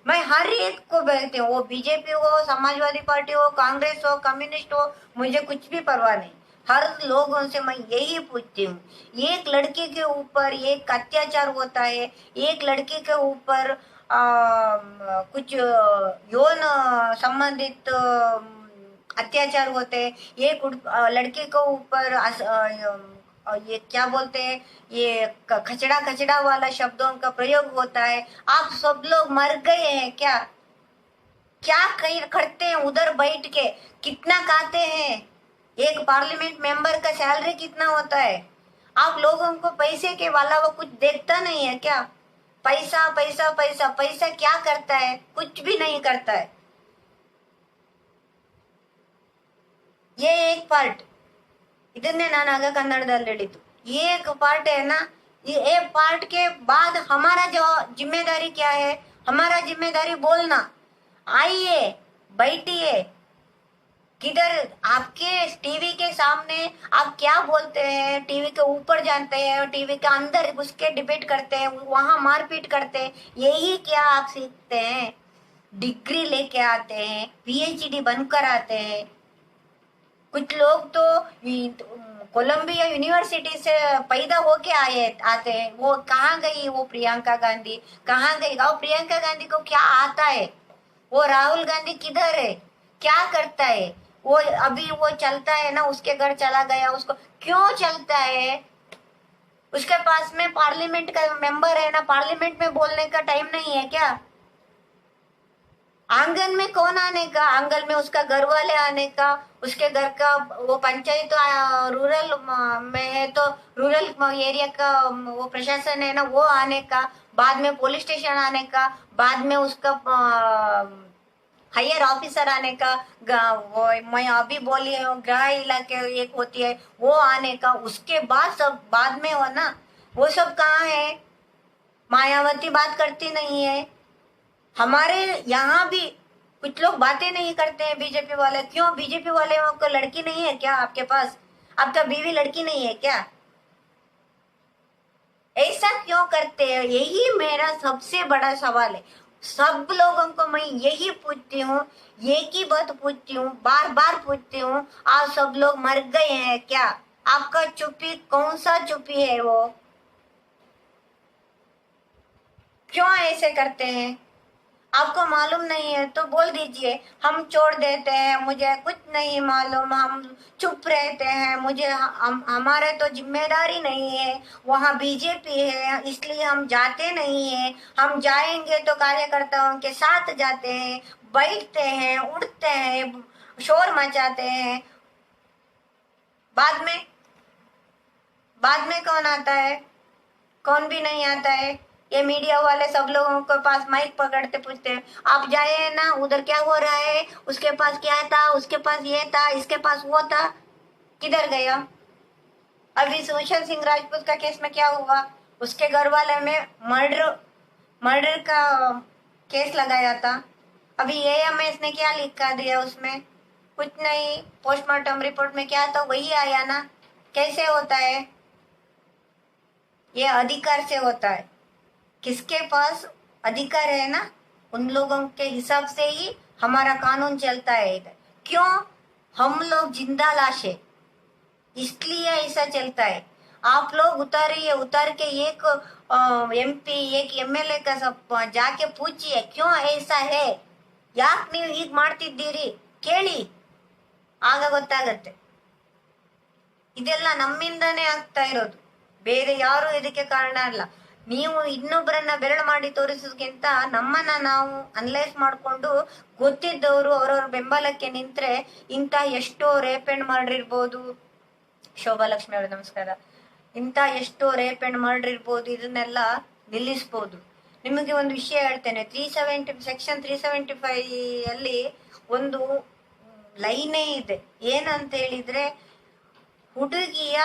मैं हर एक को बोलती हूँ, वो बीजेपी हो, समाजवादी पार्टी हो, कांग्रेस हो, कम्युनिस्ट हो, मुझे कुछ भी परवाह नहीं. हर लोगों से मैं यही पूछती हूँ, एक लड़के के ऊपर एक अत्याचार होता है, एक लड़के के ऊपर कुछ यौन संबंधित अत्याचार होते हैं, एक लड़के के ऊपर ये क्या बोलते हैं, ये खचड़ा वाला शब्दों का प्रयोग होता है. आप सब लोग मर गए हैं क्या? क्या करते हैं उधर बैठ के? कितना खाते हैं? एक पार्लियामेंट मेंबर का सैलरी कितना होता है? आप लोगों को पैसे के अलावा कुछ देखता नहीं है क्या? पैसा पैसा पैसा पैसा क्या करता है? कुछ भी नहीं करता है. ये एक पार्ट, ಇದನ್ನೇ ನಾನು ಆಗ ಕನ್ನಡದಲ್ಲಿ ಹೇಳಿದ್ದು. एक पार्ट है ना, ये पार्ट के बाद हमारा जो जिम्मेदारी क्या है? हमारा जिम्मेदारी बोलना. आइए, बैठिए, किधर आपके टीवी के सामने आप क्या बोलते हैं, टीवी के ऊपर जानते हैं, टीवी के अंदर घुस के डिबेट करते हैं, वहां मारपीट करते हैं. यही क्या आप सीखते हैं? डिग्री लेके आते हैं, पीएचडी बनकर आते हैं. कुछ लोग तो कोलंबिया यूनिवर्सिटी से पैदा होके आते हैं. वो कहाँ गई वो प्रियंका गांधी? कहाँ गई? और प्रियंका गांधी को क्या आता है? वो राहुल गांधी किधर है? क्या करता है? वो अभी वो चलता है ना, उसके घर चला गया, उसको क्यों चलता है? उसके पास में पार्लियामेंट का मेंबर है ना, पार्लियामेंट में बोलने का टाइम नहीं है क्या? आंगन में कौन आने का? आंगन में उसका घर वाले आने का, उसके घर का वो पंचायत रूरल में है तो रूरल एरिया का वो प्रशासन है ना, वो आने का, बाद में पुलिस स्टेशन आने का, बाद में उसका हायर ऑफिसर आने का, वो मैं अभी बोली हूँ गृह इलाके एक होती है वो आने का. उसके बाद सब बाद में हो ना, वो सब कहाँ है? मायावती बात करती नहीं है. हमारे यहाँ भी कुछ लोग बातें नहीं करते हैं बीजेपी वाले. क्यों? बीजेपी वाले को लड़की नहीं है क्या आपके पास? आपका बीवी लड़की नहीं है क्या? ऐसा क्यों करते हैं? यही मेरा सबसे बड़ा सवाल है. सब लोगों को मैं यही पूछती हूँ, एक ही बात पूछती हूँ, बार बार पूछती हूँ, आप सब लोग मर गए हैं क्या? आपका चुप्पी कौन सा चुप्पी है वो? क्यों ऐसे करते हैं? आपको मालूम नहीं है तो बोल दीजिए, हम छोड़ देते हैं, मुझे कुछ नहीं मालूम, हम चुप रहते हैं, मुझे हमारे तो जिम्मेदारी नहीं है, वहाँ बीजेपी है इसलिए हम जाते नहीं है, हम जाएंगे तो कार्यकर्ताओं के साथ जाते हैं, बैठते हैं, उड़ते हैं, शोर मचाते हैं। बाद में बाद में कौन आता है? कौन भी नहीं आता है। ये मीडिया वाले सब लोगों के पास माइक पकड़ते पूछते हैं, आप जाए ना, उधर क्या हो रहा है, उसके पास क्या था, उसके पास ये था, इसके पास वो था, किधर गया? अभी सुशांत सिंह राजपूत का केस में क्या हुआ? उसके घर वाले में मर्डर मर्डर का केस लगाया था। अभी एएमएस ने क्या लिखा दिया उसमें? कुछ नहीं। पोस्टमार्टम रिपोर्ट में क्या था वही आया ना। कैसे होता है? ये अधिकार से होता है। किसके पास अधिकार है ना, उन लोगों के हिसाब से ही हमारा कानून चलता है इधर। क्यों? हम लोग जिंदा लाश है इसलिए ऐसा चलता है। आप लोग उतारिए, उतार के एक एमपी एक एमएलए का सब जाके पूछिए क्यों ऐसा है, ಯಾಕೆ ನೀವು ಹೀಗೆ ಮಾಡ್ತಿದ್ದೀರಿ ಕೇಳಿ, ಆಗ ಗೊತ್ತಾಗತ್ತೆ। ಇದೆಲ್ಲ ನಮ್ಮಿಂದನೇ ಆಗ್ತಾ ಇರೋದು, ಬೇರೆ ಯಾರು ಇದಕ್ಕೆ ಕಾರಣ ಅಲ್ಲ। ನೀವು ಇನ್ನೊಬ್ಬರನ್ನ ಬೆರಳು ಮಾಡಿ ತೋರಿಸೋದಕ್ಕಿಂತ ನಮ್ಮನ್ನ ನಾವು ಅನಲೈಸ್ ಮಾಡ್ಕೊಂಡು ಗೊತ್ತಿದ್ದವರು ಅವರವ್ರ ಬೆಂಬಲಕ್ಕೆ ನಿಂತ್ರೆ ಇಂಥ ಎಷ್ಟೋ ರೇಪ್ ಅಂಡ್ ಮರ್ಡರ್ ಇರ್ಬೋದು, ಶೋಭಾ ಲಕ್ಷ್ಮಿ ಅವ್ರ ನಮಸ್ಕಾರ, ಇಂಥ ಎಷ್ಟೋ ರೇಪ್ ಅಂಡ್ ಮರ್ಡರ್ ಇರ್ಬೋದು, ಇದನ್ನೆಲ್ಲ ನಿಲ್ಲಿಸ್ಬೋದು। ನಿಮಗೆ ಒಂದು ವಿಷಯ ಹೇಳ್ತೇನೆ, ಸೆಕ್ಷನ್ 375 ಅಲ್ಲಿ ಒಂದು ಲೈನೇ ಇದೆ, ಏನಂತ ಹೇಳಿದ್ರೆ, ಹುಡುಗಿಯ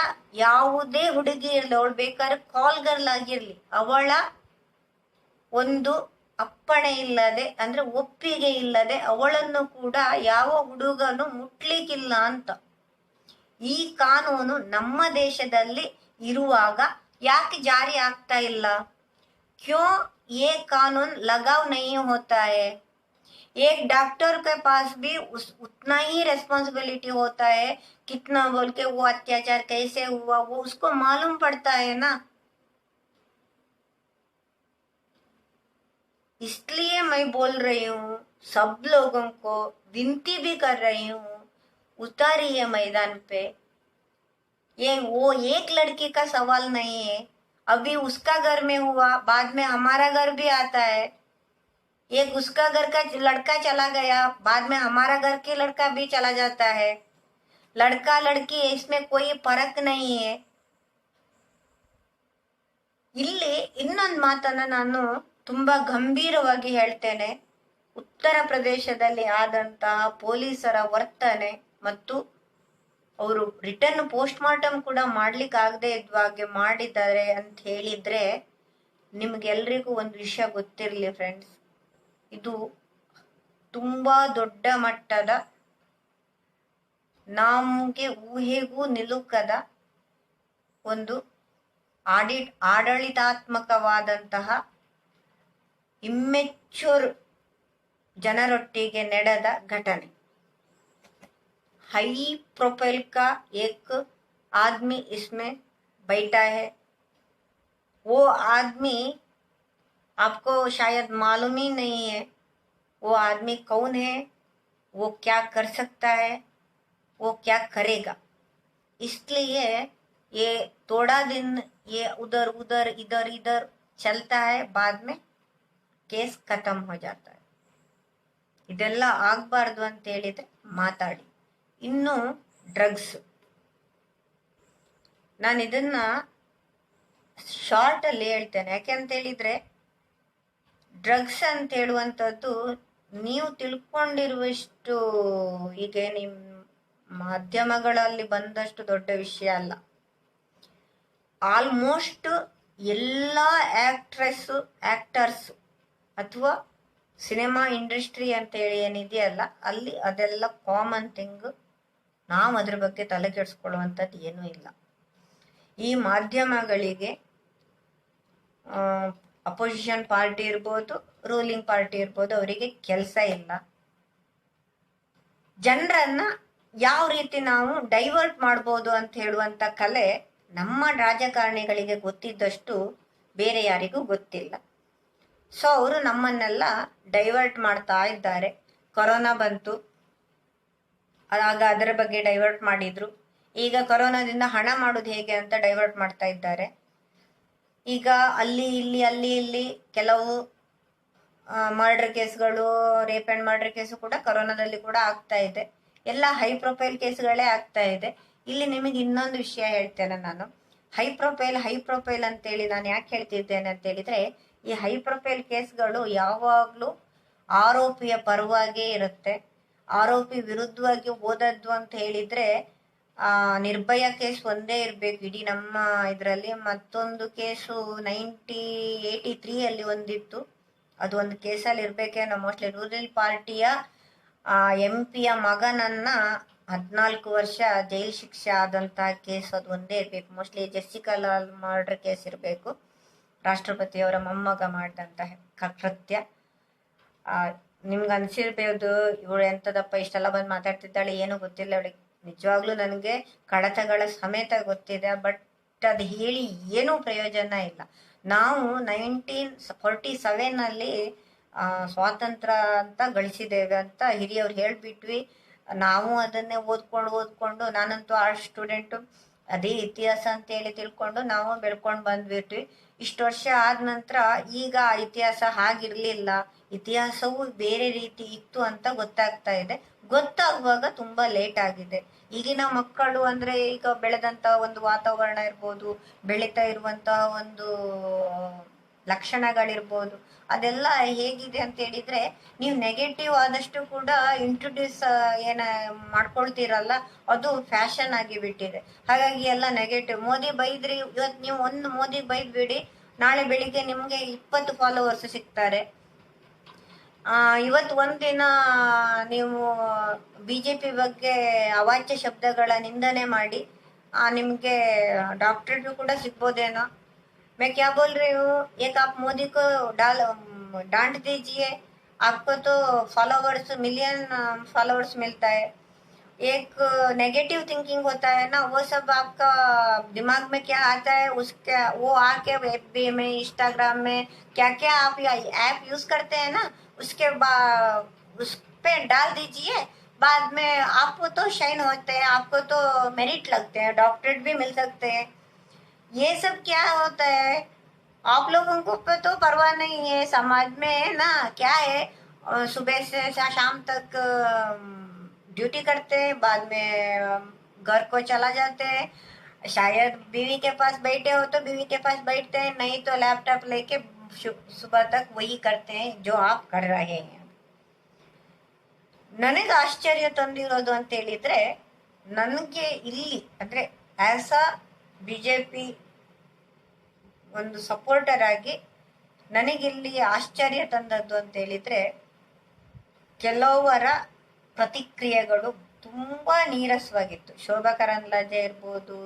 ಯಾವುದೇ ಹುಡುಗಿ ಇರಲಿ, ಅವಳು ಬೇಕಾದ್ರೆ ಕಾಲ್ ಗರ್ಲ್ ಆಗಿರ್ಲಿ, ಅವಳ ಒಂದು ಅಪ್ಪಣೆ ಇಲ್ಲದೆ ಅಂದ್ರೆ ಒಪ್ಪಿಗೆ ಇಲ್ಲದೆ ಅವಳನ್ನು ಕೂಡ ಯಾವ ಹುಡುಗನು ಮುಟ್ಲಿಕ್ಕಿಲ್ಲ ಅಂತ ಈ ಕಾನೂನು ನಮ್ಮ ದೇಶದಲ್ಲಿ ಇರುವಾಗ ಯಾಕೆ ಜಾರಿ ಆಗ್ತಾ ಇಲ್ಲ? क्यों ये कानून लगाव नहीं होता है? एक डॉक्टर के पास भी उतना ही रेस्पॉन्सिबिलिटी होता है, कितना बोल के वो अत्याचार कैसे हुआ वो उसको मालूम पड़ता है ना। इसलिए मैं बोल रही हूँ, सब लोगों को विनती भी कर रही हूँ, उतारिए मैदान पे। ये वो एक लड़की का सवाल नहीं है, अभी उसका घर में हुआ, बाद में हमारा घर भी आता है। एक उसका घर का लड़का चला गया, बाद में हमारा घर के लड़का भी चला जाता है। लड़का लड़की इसमें कोई फर्क नहीं है। ಇಲ್ಲಿ ಇನ್ನೊಂದು ಮಾತನ್ನ ನಾನು ತುಂಬಾ ಗಂಭೀರವಾಗಿ ಹೇಳ್ತೇನೆ, ಉತ್ತರ ಪ್ರದೇಶದಲ್ಲಿ ಆದಂತಹ ಪೊಲೀಸರ ವರ್ತನೆ ಮತ್ತು ಅವರು ರಿಟರ್ನ್ ಪೋಸ್ಟ್ ಮಾರ್ಟಮ್ ಕೂಡ ಮಾಡ್ಲಿಕ್ಕೆ ಆಗದೆ ಇದ್ವಾಗೆ ಮಾಡಿದ್ದಾರೆ ಅಂತ ಹೇಳಿದ್ರೆ ನಿಮ್ಗೆಲ್ರಿಗೂ ಒಂದು ವಿಷಯ ಗೊತ್ತಿರಲಿ ಫ್ರೆಂಡ್ಸ್, ಇದು ತುಂಬಾ ದೊಡ್ಡ ಮಟ್ಟದ, ನಮಗೆ ಊಹೆಗೂ ನಿಲುಕದ ಒಂದು ಆಡಳಿತಾತ್ಮಕವಾದಂತಹ ಇಮ್ಮೆಚ್ಯೂರ್ ಜನರೊಟ್ಟಿಗೆ ನಡೆದ ಘಟನೆ। हाई प्रोफाइल का एक आदमी इसमें बैठा है, वो आदमी आपको शायद मालूम ही नहीं है वो आदमी कौन है, वो क्या कर सकता है, वो क्या करेगा। इसलिए ये थोड़ा दिन ये उधर उधर इधर इधर चलता है, बाद में केस खत्म हो जाता है। ಇದೆಲ್ಲ ಆಗಬಾರ್ದು ಅಂತ ಹೇಳಿದ್ರೆ ಮಾತಾಡಿ। ಇನ್ನು ಡ್ರಗ್ಸ್, ನಾನು ಇದನ್ನ ಶಾರ್ಟ್ ಅಲ್ಲಿ ಹೇಳ್ತೇನೆ, ಯಾಕೆಂತ ಹೇಳಿದ್ರೆ ಡ್ರಗ್ಸ್ ಅಂತ ಹೇಳುವಂಥದ್ದು ನೀವು ತಿಳ್ಕೊಂಡಿರುವಷ್ಟು ಈಗ ನಿಮ್ಮ ಮಾಧ್ಯಮಗಳಲ್ಲಿ ಬಂದಷ್ಟು ದೊಡ್ಡ ವಿಷಯ ಅಲ್ಲ। ಆಲ್ಮೋಸ್ಟ್ ಎಲ್ಲ ಆಕ್ಟರ್ಸ್ ಅಥವಾ ಸಿನಿಮಾ ಇಂಡಸ್ಟ್ರಿ ಅಂತ ಹೇಳಿ ಏನಿದೆಯಲ್ಲ ಅಲ್ಲಿ ಅದೆಲ್ಲ ಕಾಮನ್ ಥಿಂಗ್, ನಾವು ಅದ್ರ ಬಗ್ಗೆ ತಲೆ ಕೆಡಿಸ್ಕೊಳ್ಳುವಂಥದ್ದು ಏನೂ ಇಲ್ಲ। ಈ ಮಾಧ್ಯಮಗಳಿಗೆ ಅಪೋಸಿಷನ್ ಪಾರ್ಟಿ ಇರ್ಬೋದು, ರೂಲಿಂಗ್ ಪಾರ್ಟಿ ಇರ್ಬೋದು, ಅವರಿಗೆ ಕೆಲಸ ಇಲ್ಲ. ಜನರನ್ನ ಯಾವ ರೀತಿ ನಾವು ಡೈವರ್ಟ್ ಮಾಡ್ಬೋದು ಅಂತ ಹೇಳುವಂತ ಕಲೆ ನಮ್ಮ ರಾಜಕಾರಣಿಗಳಿಗೆ ಗೊತ್ತಿದ್ದಷ್ಟು ಬೇರೆ ಯಾರಿಗೂ ಗೊತ್ತಿಲ್ಲ. ಸೊ ಅವರು ನಮ್ಮನ್ನೆಲ್ಲ ಡೈವರ್ಟ್ ಮಾಡ್ತಾ ಇದ್ದಾರೆ. ಕೊರೋನಾ ಬಂತು, ಆಗ ಅದರ ಬಗ್ಗೆ ಡೈವರ್ಟ್ ಮಾಡಿದ್ರು. ಈಗ ಕೊರೋನಾದಿಂದ ಹಣ ಮಾಡೋದು ಹೇಗೆ ಅಂತ ಡೈವರ್ಟ್ ಮಾಡ್ತಾ ಇದ್ದಾರೆ. ಈಗ ಅಲ್ಲಿ ಇಲ್ಲಿ ಕೆಲವು ಮರ್ಡರ್ ಕೇಸ್ಗಳು, ರೇಪ್ ಅಂಡ್ ಮರ್ಡರ್ ಕೇಸು ಕೂಡ ಕೊರೋನಾದಲ್ಲಿ ಕೂಡ ಆಗ್ತಾ ಇದೆ. ಎಲ್ಲ ಹೈ ಪ್ರೊಫೈಲ್ ಕೇಸ್ಗಳೇ ಆಗ್ತಾ ಇದೆ. ಇಲ್ಲಿ ನಿಮಗೆ ಇನ್ನೊಂದು ವಿಷಯ ಹೇಳ್ತೇನೆ ನಾನು. ಹೈ ಪ್ರೊಫೈಲ್ ಅಂತೇಳಿ ನಾನು ಯಾಕೆ ಹೇಳ್ತಿದ್ದೇನೆ ಅಂತ ಹೇಳಿದ್ರೆ, ಈ ಹೈ ಪ್ರೊಫೈಲ್ ಕೇಸ್ಗಳು ಯಾವಾಗ್ಲೂ ಆರೋಪಿಯ ಪರವಾಗೇ ಇರುತ್ತೆ. ಆರೋಪಿ ವಿರುದ್ಧವಾಗಿ ಹೋದದ್ದು ಅಂತ ಹೇಳಿದ್ರೆ ನಿರ್ಭಯ ಕೇಸ್ ಒಂದೇ ಇರ್ಬೇಕು ಇಡೀ ನಮ್ಮ ಇದರಲ್ಲಿ. ಮತ್ತೊಂದು ಕೇಸು 1983 ಅಲ್ಲಿ ಒಂದಿತ್ತು, ಅದು ಒಂದು ಕೇಸಲ್ಲಿ ಇರ್ಬೇಕೇನೋ. ಮೋಸ್ಟ್ಲಿ ರೂರಲ್ ಪಾರ್ಟಿಯ MP ಯ ಮಗನನ್ನ 14 ವರ್ಷ ಜೈಲ್ ಶಿಕ್ಷೆ ಆದಂತ ಕೇಸ್ ಅದು ಒಂದೇ ಇರ್ಬೇಕು. Mostly Jessica Lal murder case ಇರಬೇಕು, ರಾಷ್ಟ್ರಪತಿಯವರ ಮೊಮ್ಮಗ ಮಾಡಿದಂತಹ ಕೃತ್ಯ. ನಿಮ್ಗೆ ಅನ್ಸಿರ್ಬೋದು ಇವಳು ಎಂತದಪ್ಪ ಇಷ್ಟೆಲ್ಲ ಬಂದು ಮಾತಾಡ್ತಿದ್ದಾಳೆ, ಏನು ಗೊತ್ತಿಲ್ಲ ಅವಳಿಗೆ. ನಿಜವಾಗ್ಲೂ ನನಗೆ ಕಡತಗಳ ಸಮೇತ ಗೊತ್ತಿದೆ, ಬಟ್ ಅದು ಹೇಳಿ ಏನೂ ಪ್ರಯೋಜನ ಇಲ್ಲ. ನಾವು 1947 ಅಲ್ಲಿ ಸ್ವಾತಂತ್ರ್ಯ ಅಂತ ಗಳಿಸಿದ್ದೇವೆ ಅಂತ ಹಿರಿಯವ್ರು ಹೇಳ್ಬಿಟ್ವಿ. ನಾವು ಅದನ್ನೇ ಓದ್ಕೊಂಡು ನಾನಂತೂ ಆರ್ಟ್ಸ್ ಸ್ಟೂಡೆಂಟು, ಅದೇ ಇತಿಹಾಸ ಅಂತ ಹೇಳಿ ತಿಳ್ಕೊಂಡು ನಾವು ಬೆಳ್ಕೊಂಡು ಬಂದ್ಬಿಟ್ವಿ. ಇಷ್ಟು ವರ್ಷ ಆದ ನಂತರ ಈಗ ಇತಿಹಾಸ ಹಾಗಿರ್ಲಿಲ್ಲ, ಇತಿಹಾಸವು ಬೇರೆ ರೀತಿ ಇತ್ತು ಅಂತ ಗೊತ್ತಾಗ್ತಾ ಇದೆ. ಗೊತ್ತಾಗುವಾಗ ತುಂಬಾ ಲೇಟ್ ಆಗಿದೆ. ಈಗಿನ ಮಕ್ಕಳು ಅಂದ್ರೆ ಈಗ ಬೆಳೆದಂತ ಒಂದು ವಾತಾವರಣ ಇರ್ಬೋದು, ಬೆಳೀತಾ ಇರುವಂತಹ ಒಂದು ಲಕ್ಷಣಗಳಿರ್ಬೋದು, ಅದೆಲ್ಲ ಹೇಗಿದೆ ಅಂತ ಹೇಳಿದ್ರೆ, ನೀವು ನೆಗೆಟಿವ್ ಆದಷ್ಟು ಕೂಡ ಇಂಟ್ರೊಡ್ಯೂಸ್ ಮಾಡ್ಕೊಳ್ತೀರಲ್ಲ, ಅದು ಫ್ಯಾಷನ್ ಆಗಿ ಬಿಟ್ಟಿದೆ. ಹಾಗಾಗಿ ಎಲ್ಲ ನೆಗೆಟಿವ್. ಮೋದಿ ಬೈದ್ರಿ, ಇವತ್ತು ನೀವು ಒಂದು ಮೋದಿ ಬೈದ್ಬಿಡಿ, ನಾಳೆ ಬೆಳಿಗ್ಗೆ ನಿಮ್ಗೆ 20 ಫಾಲೋವರ್ಸ್ ಸಿಗ್ತಾರೆ. ಇವತ್ತು ಒಂದಿನ ನೀವು BJP ಬಗ್ಗೆ ಅವಾಚ್ಯ ಶಬ್ದಗಳ ನಿಂದನೆ ಮಾಡಿ ನಿಮ್ಗೆ ಡಾಕ್ಟರೇಟ್ ಕೂಡ ಸಿಗ್ಬೋದೇನೋ. मैं क्या बोल रही हूँ, एक आप मोदी को डांट दीजिए, आपको तो फॉलोवर्स मिलियन फॉलोवर्स मिलता है. एक नेगेटिव थिंकिंग होता है ना, वो सब आपका दिमाग में क्या आता है उसके वो आके FB में, इंस्टाग्राम में क्या क्या आप ऐप यूज करते हैं ना, उसके बाद उस पे डाल दीजिए. बाद में आपको तो शाइन होते हैं, आपको तो मेरिट लगते हैं, डॉक्टरेट भी मिल सकते हैं. ये सब क्या होता है, आप लोगों को तो परवाह नहीं है. समाज में ना क्या है, सुबह से शाम तक ड्यूटी करते हैं, बाद में घर को चला जाते हैं. शायद बीवी के पास बैठे हो तो बीवी के पास बैठते हैं, नहीं तो लैपटॉप लेके सुबह तक वही करते हैं जो आप कर रहे हैं. ನನಗೆ ಆಶ್ಚರ್ಯ ತಂದಿರೋದು ಅಂತ ಹೇಳಿದ್ರೆ, ನನಗೆ ಇಲ್ಲಿ ಅಂದ್ರೆ ಆಸ್ ಅ BJP ಒಂದು ಸಪೋರ್ಟರ್ ಆಗಿ ನನಗಿಲ್ಲಿ ಆಶ್ಚರ್ಯ ತಂದದ್ದು ಅಂತ ಹೇಳಿದ್ರೆ, ಕೆಲವರ ಪ್ರತಿಕ್ರಿಯೆಗಳು ತುಂಬಾ ನೀರಸವಾಗಿತ್ತು. ಶೋಭಾ ಕರಂದ್ಲಾಜೆ ಇರ್ಬೋದು,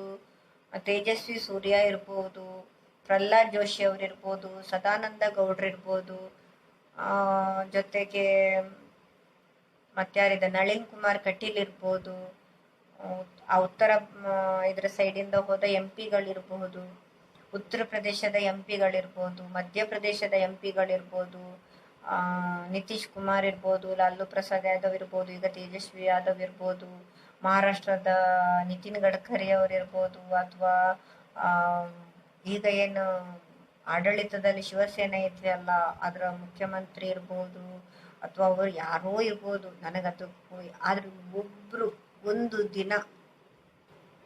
ತೇಜಸ್ವಿ ಸೂರ್ಯ ಇರ್ಬೋದು, ಪ್ರಹ್ಲಾದ್ ಜೋಶಿ ಅವರಿರ್ಬೋದು, ಸದಾನಂದ ಗೌಡ್ರು ಇರ್ಬೋದು, ಜೊತೆಗೆ ಮತ್ತಾರಿದ ನಳಿನ್ ಕುಮಾರ್ ಕಟೀಲ್ ಇರ್ಬೋದು, ಆ ಉತ್ತರ ಇದರ ಸೈಡಿಂದ ಹೋದ MP ಗಳಿರ್ಬಹುದು, ಉತ್ತರ ಪ್ರದೇಶದ MP ಗಳಿರ್ಬೋದು, ಮಧ್ಯಪ್ರದೇಶದ MP ಗಳಿರ್ಬೋದು, ನಿತೀಶ್ ಕುಮಾರ್ ಇರ್ಬೋದು, ಲಾಲು ಪ್ರಸಾದ್ ಯಾದವ್ ಇರ್ಬೋದು, ಈಗ ತೇಜಸ್ವಿ ಯಾದವ್ ಇರ್ಬೋದು, ಮಹಾರಾಷ್ಟ್ರದ ನಿತಿನ್ ಗಡ್ಕರಿ ಅವರಿರ್ಬೋದು, ಅಥವಾ ಈಗ ಏನು ಆಡಳಿತದಲ್ಲಿ ಶಿವಸೇನೆ ಇದೆಯಲ್ಲ ಅದರ ಮುಖ್ಯಮಂತ್ರಿ ಇರ್ಬೋದು, ಅಥವಾ ಅವರು ಯಾರೋ ಇರ್ಬೋದು, ನನಗದು. ಆದ್ರೆ ಒಬ್ರು ಒಂದು ದಿನ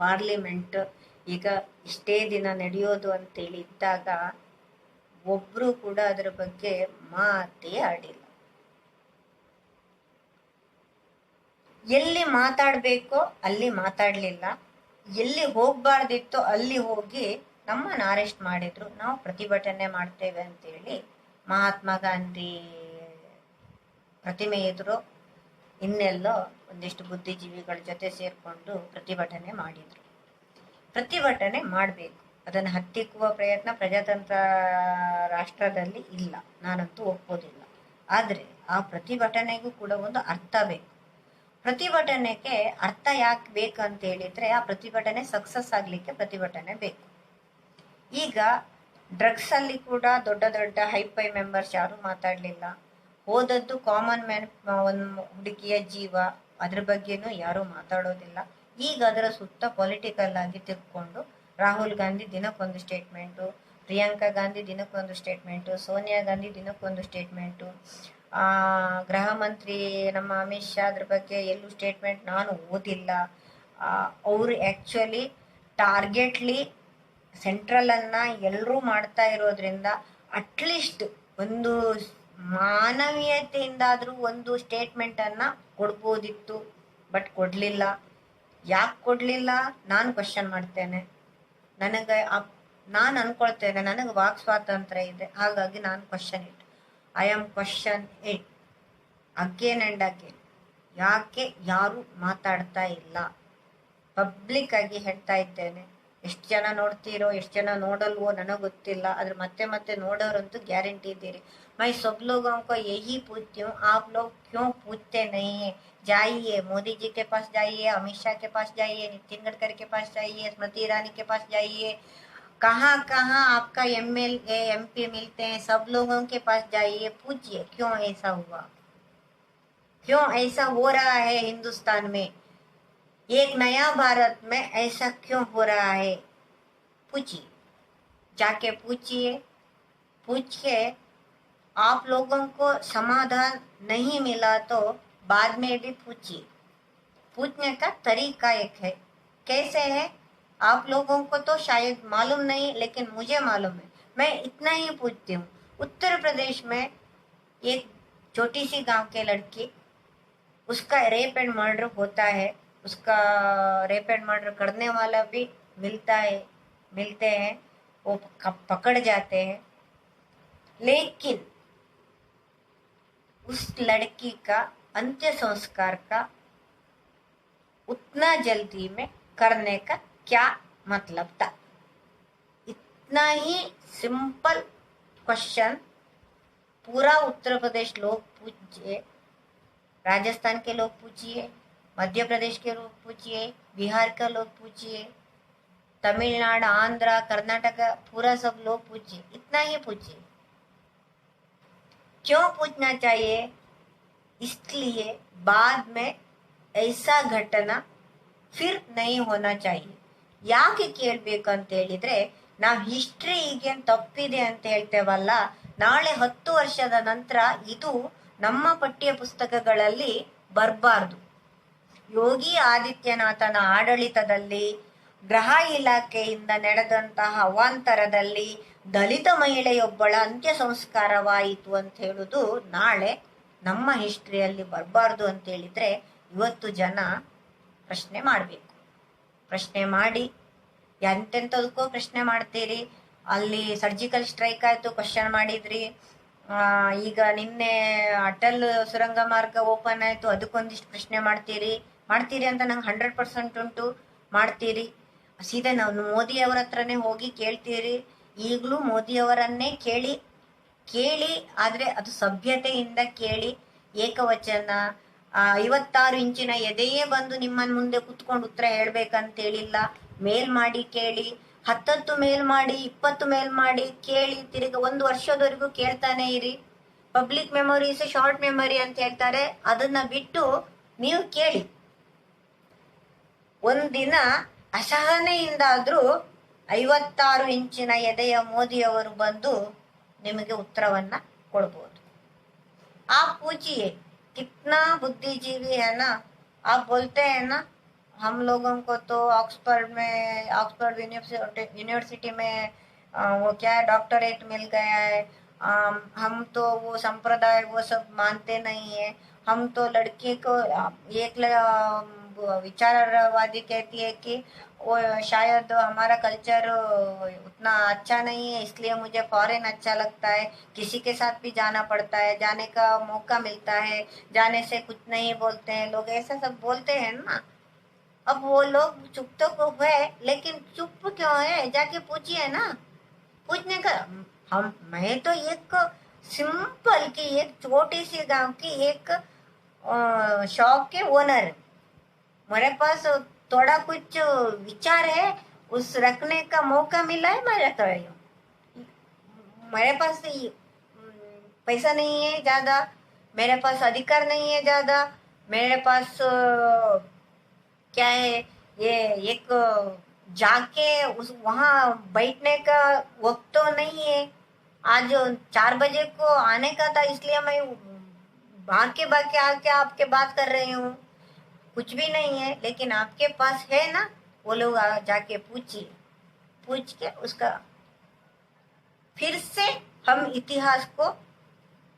ಪಾರ್ಲಿಮೆಂಟ್ ಈಗ ಇಷ್ಟೇ ದಿನ ನಡೆಯೋದು ಅಂತೇಳಿ ಇದ್ದಾಗ ಒಬ್ರು ಕೂಡ ಅದರ ಬಗ್ಗೆ ಮಾತೇ ಆಡಿಲ್ಲ. ಎಲ್ಲಿ ಮಾತಾಡ್ಬೇಕೋ ಅಲ್ಲಿ ಮಾತಾಡ್ಲಿಲ್ಲ, ಎಲ್ಲಿ ಹೋಗ್ಬಾರ್ದಿತ್ತೋ ಅಲ್ಲಿ ಹೋಗಿ ನಮ್ಮನ್ನ ಅರೆಸ್ಟ್ ಮಾಡಿದ್ರು. ನಾವು ಪ್ರತಿಭಟನೆ ಮಾಡ್ತೇವೆ ಅಂತೇಳಿ ಮಹಾತ್ಮ ಗಾಂಧಿ ಪ್ರತಿಮೆ ಎದುರು ಇನ್ನೆಲ್ಲೋ ಒಂದಿಷ್ಟು ಬುದ್ಧಿಜೀವಿಗಳ ಜೊತೆ ಸೇರ್ಕೊಂಡು ಪ್ರತಿಭಟನೆ ಮಾಡಿದ್ರು. ಪ್ರತಿಭಟನೆ ಮಾಡಬೇಕು, ಅದನ್ನು ಹತ್ತಿಕ್ಕುವ ಪ್ರಯತ್ನ ಪ್ರಜಾತಂತ್ರ ರಾಷ್ಟ್ರದಲ್ಲಿ ಇಲ್ಲ, ನಾನಂತೂ ಒಪ್ಪೋದಿಲ್ಲ. ಆದರೆ ಆ ಪ್ರತಿಭಟನೆಗೂ ಕೂಡ ಒಂದು ಅರ್ಥ ಬೇಕು. ಪ್ರತಿಭಟನೆಗೆ ಅರ್ಥ ಯಾಕೆ ಬೇಕಂತ ಹೇಳಿದ್ರೆ ಆ ಪ್ರತಿಭಟನೆ ಸಕ್ಸಸ್ ಆಗ್ಲಿಕ್ಕೆ ಪ್ರತಿಭಟನೆ ಬೇಕು. ಈಗ ಡ್ರಗ್ಸ್ ಅಲ್ಲಿ ಕೂಡ ದೊಡ್ಡ ದೊಡ್ಡ ಹೈಫೈ ಮೆಂಬರ್ಸ್ ಯಾರು ಮಾತಾಡ್ಲಿಲ್ಲ. ಹೋದದ್ದು ಕಾಮನ್ ಮ್ಯಾನ್, ಒಂದು ಹುಡುಗಿಯ ಜೀವ, ಅದ್ರ ಬಗ್ಗೆನೂ ಯಾರು ಮಾತಾಡೋದಿಲ್ಲ. ಈಗ ಅದರ ಸುತ್ತ ಪೊಲಿಟಿಕಲ್ ಆಗಿ ತಿರ್ಕೊಂಡು ರಾಹುಲ್ ಗಾಂಧಿ ದಿನಕ್ಕೊಂದು ಸ್ಟೇಟ್ಮೆಂಟು, ಪ್ರಿಯಾಂಕಾ ಗಾಂಧಿ ದಿನಕ್ಕೊಂದು ಸ್ಟೇಟ್ಮೆಂಟು, ಸೋನಿಯಾ ಗಾಂಧಿ ದಿನಕ್ಕೊಂದು ಸ್ಟೇಟ್ಮೆಂಟು, ಗೃಹ ಮಂತ್ರಿ ನಮ್ಮ ಅಮಿತ್ ಶಾ ಅದ್ರ ಬಗ್ಗೆ ಎಲ್ಲೂ ಸ್ಟೇಟ್ಮೆಂಟ್ ನಾನು ಓದಿಲ್ಲ. ಅವರು ಆ್ಯಕ್ಚುಲಿ ಟಾರ್ಗೆಟ್ಲಿ ಸೆಂಟ್ರಲನ್ನು ಎಲ್ಲರೂ ಮಾಡ್ತಾ ಇರೋದ್ರಿಂದ ಅಟ್ಲೀಸ್ಟ್ ಒಂದು ಮಾನವೀಯತೆಯಿಂದಾದರೂ ಒಂದು ಸ್ಟೇಟ್ಮೆಂಟನ್ನು ಕೊಡ್ಬೋದಿತ್ತು. ಬಟ್ ಕೊಡಲಿಲ್ಲ. ಯಾಕೆ ಕೊಡಲಿಲ್ಲ ನಾನು ಕ್ವಶನ್ ಮಾಡ್ತೇನೆ. ನಾನು ಅನ್ಕೊಳ್ತೇನೆ ನನಗೆ ವಾಕ್ ಸ್ವಾತಂತ್ರ್ಯ ಇದೆ, ಹಾಗಾಗಿ ನಾನು question it. I am question it again and again. ಯಾಕೆ ಯಾರು ಮಾತಾಡ್ತಾ ಇಲ್ಲ? ಪಬ್ಲಿಕ್ ಆಗಿ ಹೇಳ್ತಾ ಇದ್ದೇನೆ. ಎಷ್ಟು ಜನ ನೋಡ್ತೀರೋ ಎಷ್ಟು ಜನ ನೋಡಲ್ವೋ ನನಗೆ ಗೊತ್ತಿಲ್ಲ, ಆದ್ರೆ ಮತ್ತೆ ಮತ್ತೆ ನೋಡೋರಂತೂ ಗ್ಯಾರಂಟಿ ಇದ್ದೀರಿ. मैं सब लोगों को यही पूछती हूँ, आप लोग क्यों पूछते नहीं है? जाइए मोदी जी के पास जाइए, अमित शाह के पास जाइए, नितिन गडकरी के पास जाइए, स्मृति ईरानी के पास जाइए, कहाँ कहाँ आपका MLA MP मिलते हैं, सब लोगों के पास जाइए, पूछिए क्यों ऐसा हुआ, क्यों ऐसा हो रहा है हिंदुस्तान में, एक नया भारत में ऐसा क्यों हो रहा है? पूछिए, जाके पूछिए. पूछ के आप लोगों को समाधान नहीं मिला तो बाद में भी पूछिए. पूछने का तरीका एक है. कैसे है आप लोगों को तो शायद मालूम नहीं, लेकिन मुझे मालूम है. मैं इतना ही पूछती हूँ. उत्तर प्रदेश में एक छोटी सी गांव के लड़की, उसका रेप एंड मर्डर होता है. उसका रेप एंड मर्डर करने वाला भी मिलते हैं, वो पकड़ जाते हैं. लेकिन उस लड़की का अंत्य संस्कार का उतना जल्दी में करने का क्या मतलब था? इतना ही सिंपल क्वेश्चन पूरा उत्तर प्रदेश लोग पूछिए, राजस्थान के लोग पूछिए, मध्य प्रदेश के लोग पूछिए, बिहार का लोग पूछिए, तमिलनाडु, आंध्र, कर्नाटक, पूरा सब लोग पूछिए. इतना ही पूछिए. क्यों पूछना चाहिए? इसलिए बाद में ऐसा घटना फिर नहीं होना चाहिए. ಯಾಕೆ ಕೇಳಬೇಕಂತ ಹೇಳಿದ್ರೆ, ನಾವು ಹಿಸ್ಟ್ರಿ ಈಗೇನು ತಪ್ಪಿದೆ ಅಂತ ಹೇಳ್ತೇವಲ್ಲ, ನಾಳೆ 10 ವರ್ಷದ ನಂತರ ಇದು ನಮ್ಮ ಪಠ್ಯ ಪುಸ್ತಕಗಳಲ್ಲಿ ಬರಬಾರ್ದು. ಯೋಗಿ ಆದಿತ್ಯನಾಥನ ಆಡಳಿತದಲ್ಲಿ ಗೃಹ ಇಲಾಖೆಯಿಂದ ನಡೆದಂತಹ ಅವಾಂತರದಲ್ಲಿ ದಲಿತ ಮಹಿಳೆಯೊಬ್ಬಳ ಅಂತ್ಯ ಸಂಸ್ಕಾರವಾಯಿತು ಅಂತ ಹೇಳುದು ನಾಳೆ ನಮ್ಮ ಹಿಸ್ಟ್ರಿಯಲ್ಲಿ ಬರಬಾರ್ದು ಅಂತ ಹೇಳಿದ್ರೆ ಇವತ್ತು ಜನ ಪ್ರಶ್ನೆ ಮಾಡಬೇಕು. ಪ್ರಶ್ನೆ ಮಾಡಿ, ಎಂತೆಂಥದಕ್ಕೂ ಪ್ರಶ್ನೆ ಮಾಡ್ತೀರಿ. ಅಲ್ಲಿ ಸರ್ಜಿಕಲ್ ಸ್ಟ್ರೈಕ್ ಆಯಿತು, ಕ್ವಶನ್ ಮಾಡಿದ್ರಿ. ಈಗ ನಿನ್ನೆ ಅಟಲ್ ಸುರಂಗ ಮಾರ್ಗ ಓಪನ್ ಆಯಿತು, ಅದಕ್ಕೊಂದಿಷ್ಟು ಪ್ರಶ್ನೆ ಮಾಡ್ತೀರಿ ಅಂತ ನಂಗೆ 100% ಉಂಟು. ಮಾಡ್ತೀರಿ. ಸೀದಾ ನಾವು ಮೋದಿಯವರ ಹತ್ರನೇ ಹೋಗಿ ಕೇಳ್ತೀರಿ. ಈಗಲೂ ಮೋದಿಯವರನ್ನೇ ಕೇಳಿ ಆದರೆ ಅದು ಸಭ್ಯತೆಯಿಂದ ಕೇಳಿ. ಏಕವಚನ 56 ಇಂಚಿನ ಎದೆಯೇ ಬಂದು ನಿಮ್ಮ ಮುಂದೆ ಕುತ್ಕೊಂಡು ಉತ್ತರ ಹೇಳ್ಬೇಕಂತೇಳಿಲ್ಲ. ಮೇಲ್ ಮಾಡಿ ಕೇಳಿ, 10 ಮೇಲ್ ಮಾಡಿ, 20 ಮೇಲ್ ಮಾಡಿ ಕೇಳಿ. ತಿರುಗಿ 1 ವರ್ಷದವರೆಗೂ ಕೇಳ್ತಾನೆ ಇರಿ. ಪಬ್ಲಿಕ್ ಮೆಮೊರೀಸ್ ಶಾರ್ಟ್ ಮೆಮೊರಿ ಅಂತ ಹೇಳ್ತಾರೆ, ಅದನ್ನ ಬಿಟ್ಟು ನೀವು ಕೇಳಿ. ಒಂದಿನ ಅಸಹನೆಯಿಂದಾದ್ರೂ 56 ಇಂಚಿನ ಎದೆಯ ಮೋದಿಯವರು ಬಂದು ನಿಮಗೆ ಉತ್ತರವನ್ನ ಕೊಡ್ಬೋದು. आप पूछिए कितना बुद्धिजीवी है ना. आप बोलते हैं ना हम लोगों को तो ऑक्सफोर्ड यूनिवर्सिटी में वो क्या डॉक्टरेट मिल गया है. हम तो वो संप्रदाय वो सब मानते नहीं है. हम तो लड़की को एक विचारवादी कहती है कि वो शायद हमारा कल्चर उतना अच्छा नहीं है, इसलिए मुझे फॉरेन अच्छा लगता है. किसी के साथ भी जाना पड़ता है, जाने का मौका मिलता है, जाने से कुछ नहीं बोलते हैं लोग, ऐसा सब बोलते हैं ना. अब वो लोग चुप तो है, लेकिन चुप क्यों है? जाके पूछिए ना. पूछने का मैं तो एक सिंपल कि एक छोटी सी गांव की एक शॉप के ओनर, मेरे पास थोड़ा कुछ विचार है, उस रखने का मौका मिला है, मैं रख रही हूँ। मेरे पास पैसा नहीं है ज्यादा, मेरे पास अधिकार नहीं है ज्यादा, मेरे पास क्या है, ये एक जाके उस वहां बैठने का वक्त तो नहीं है। आज 4 बजे को आने का था, इसलिए मैं भाग के आके आपके बात कर रही हूँ। कुछ भी नहीं है, लेकिन आपके पास है ना, वो लोग जाके पूछिए, पूछ के उसका फिर से हम इतिहास को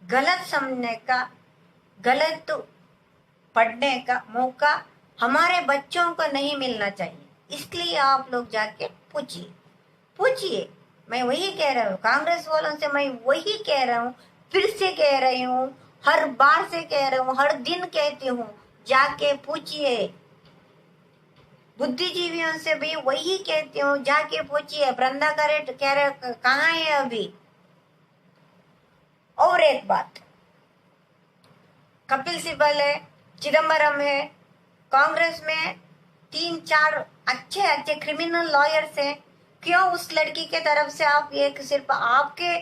गलत समझने का, गलत पढ़ने का मौका हमारे बच्चों को नहीं मिलना चाहिए। इसलिए आप लोग जाके पूछिए, पूछिए। मैं वही कह रहा हूँ, कांग्रेस वालों से मैं वही कह रहा हूँ, फिर से कह रही हूँ, हर बार से कह रहा हूँ, हर दिन कहती हूँ, जाके पूछिए। बुद्धिजीवियों से भी वही कहती हूँ, जाके पूछिए वृंदा का रेट कहाँ है अभी। और एक बात, कपिल सिब्बल है, चिदम्बरम है, कांग्रेस में 3-4 अच्छे अच्छे क्रिमिनल लॉयर्स हैं, क्यों उस लड़की के तरफ से आप एक सिर्फ आपके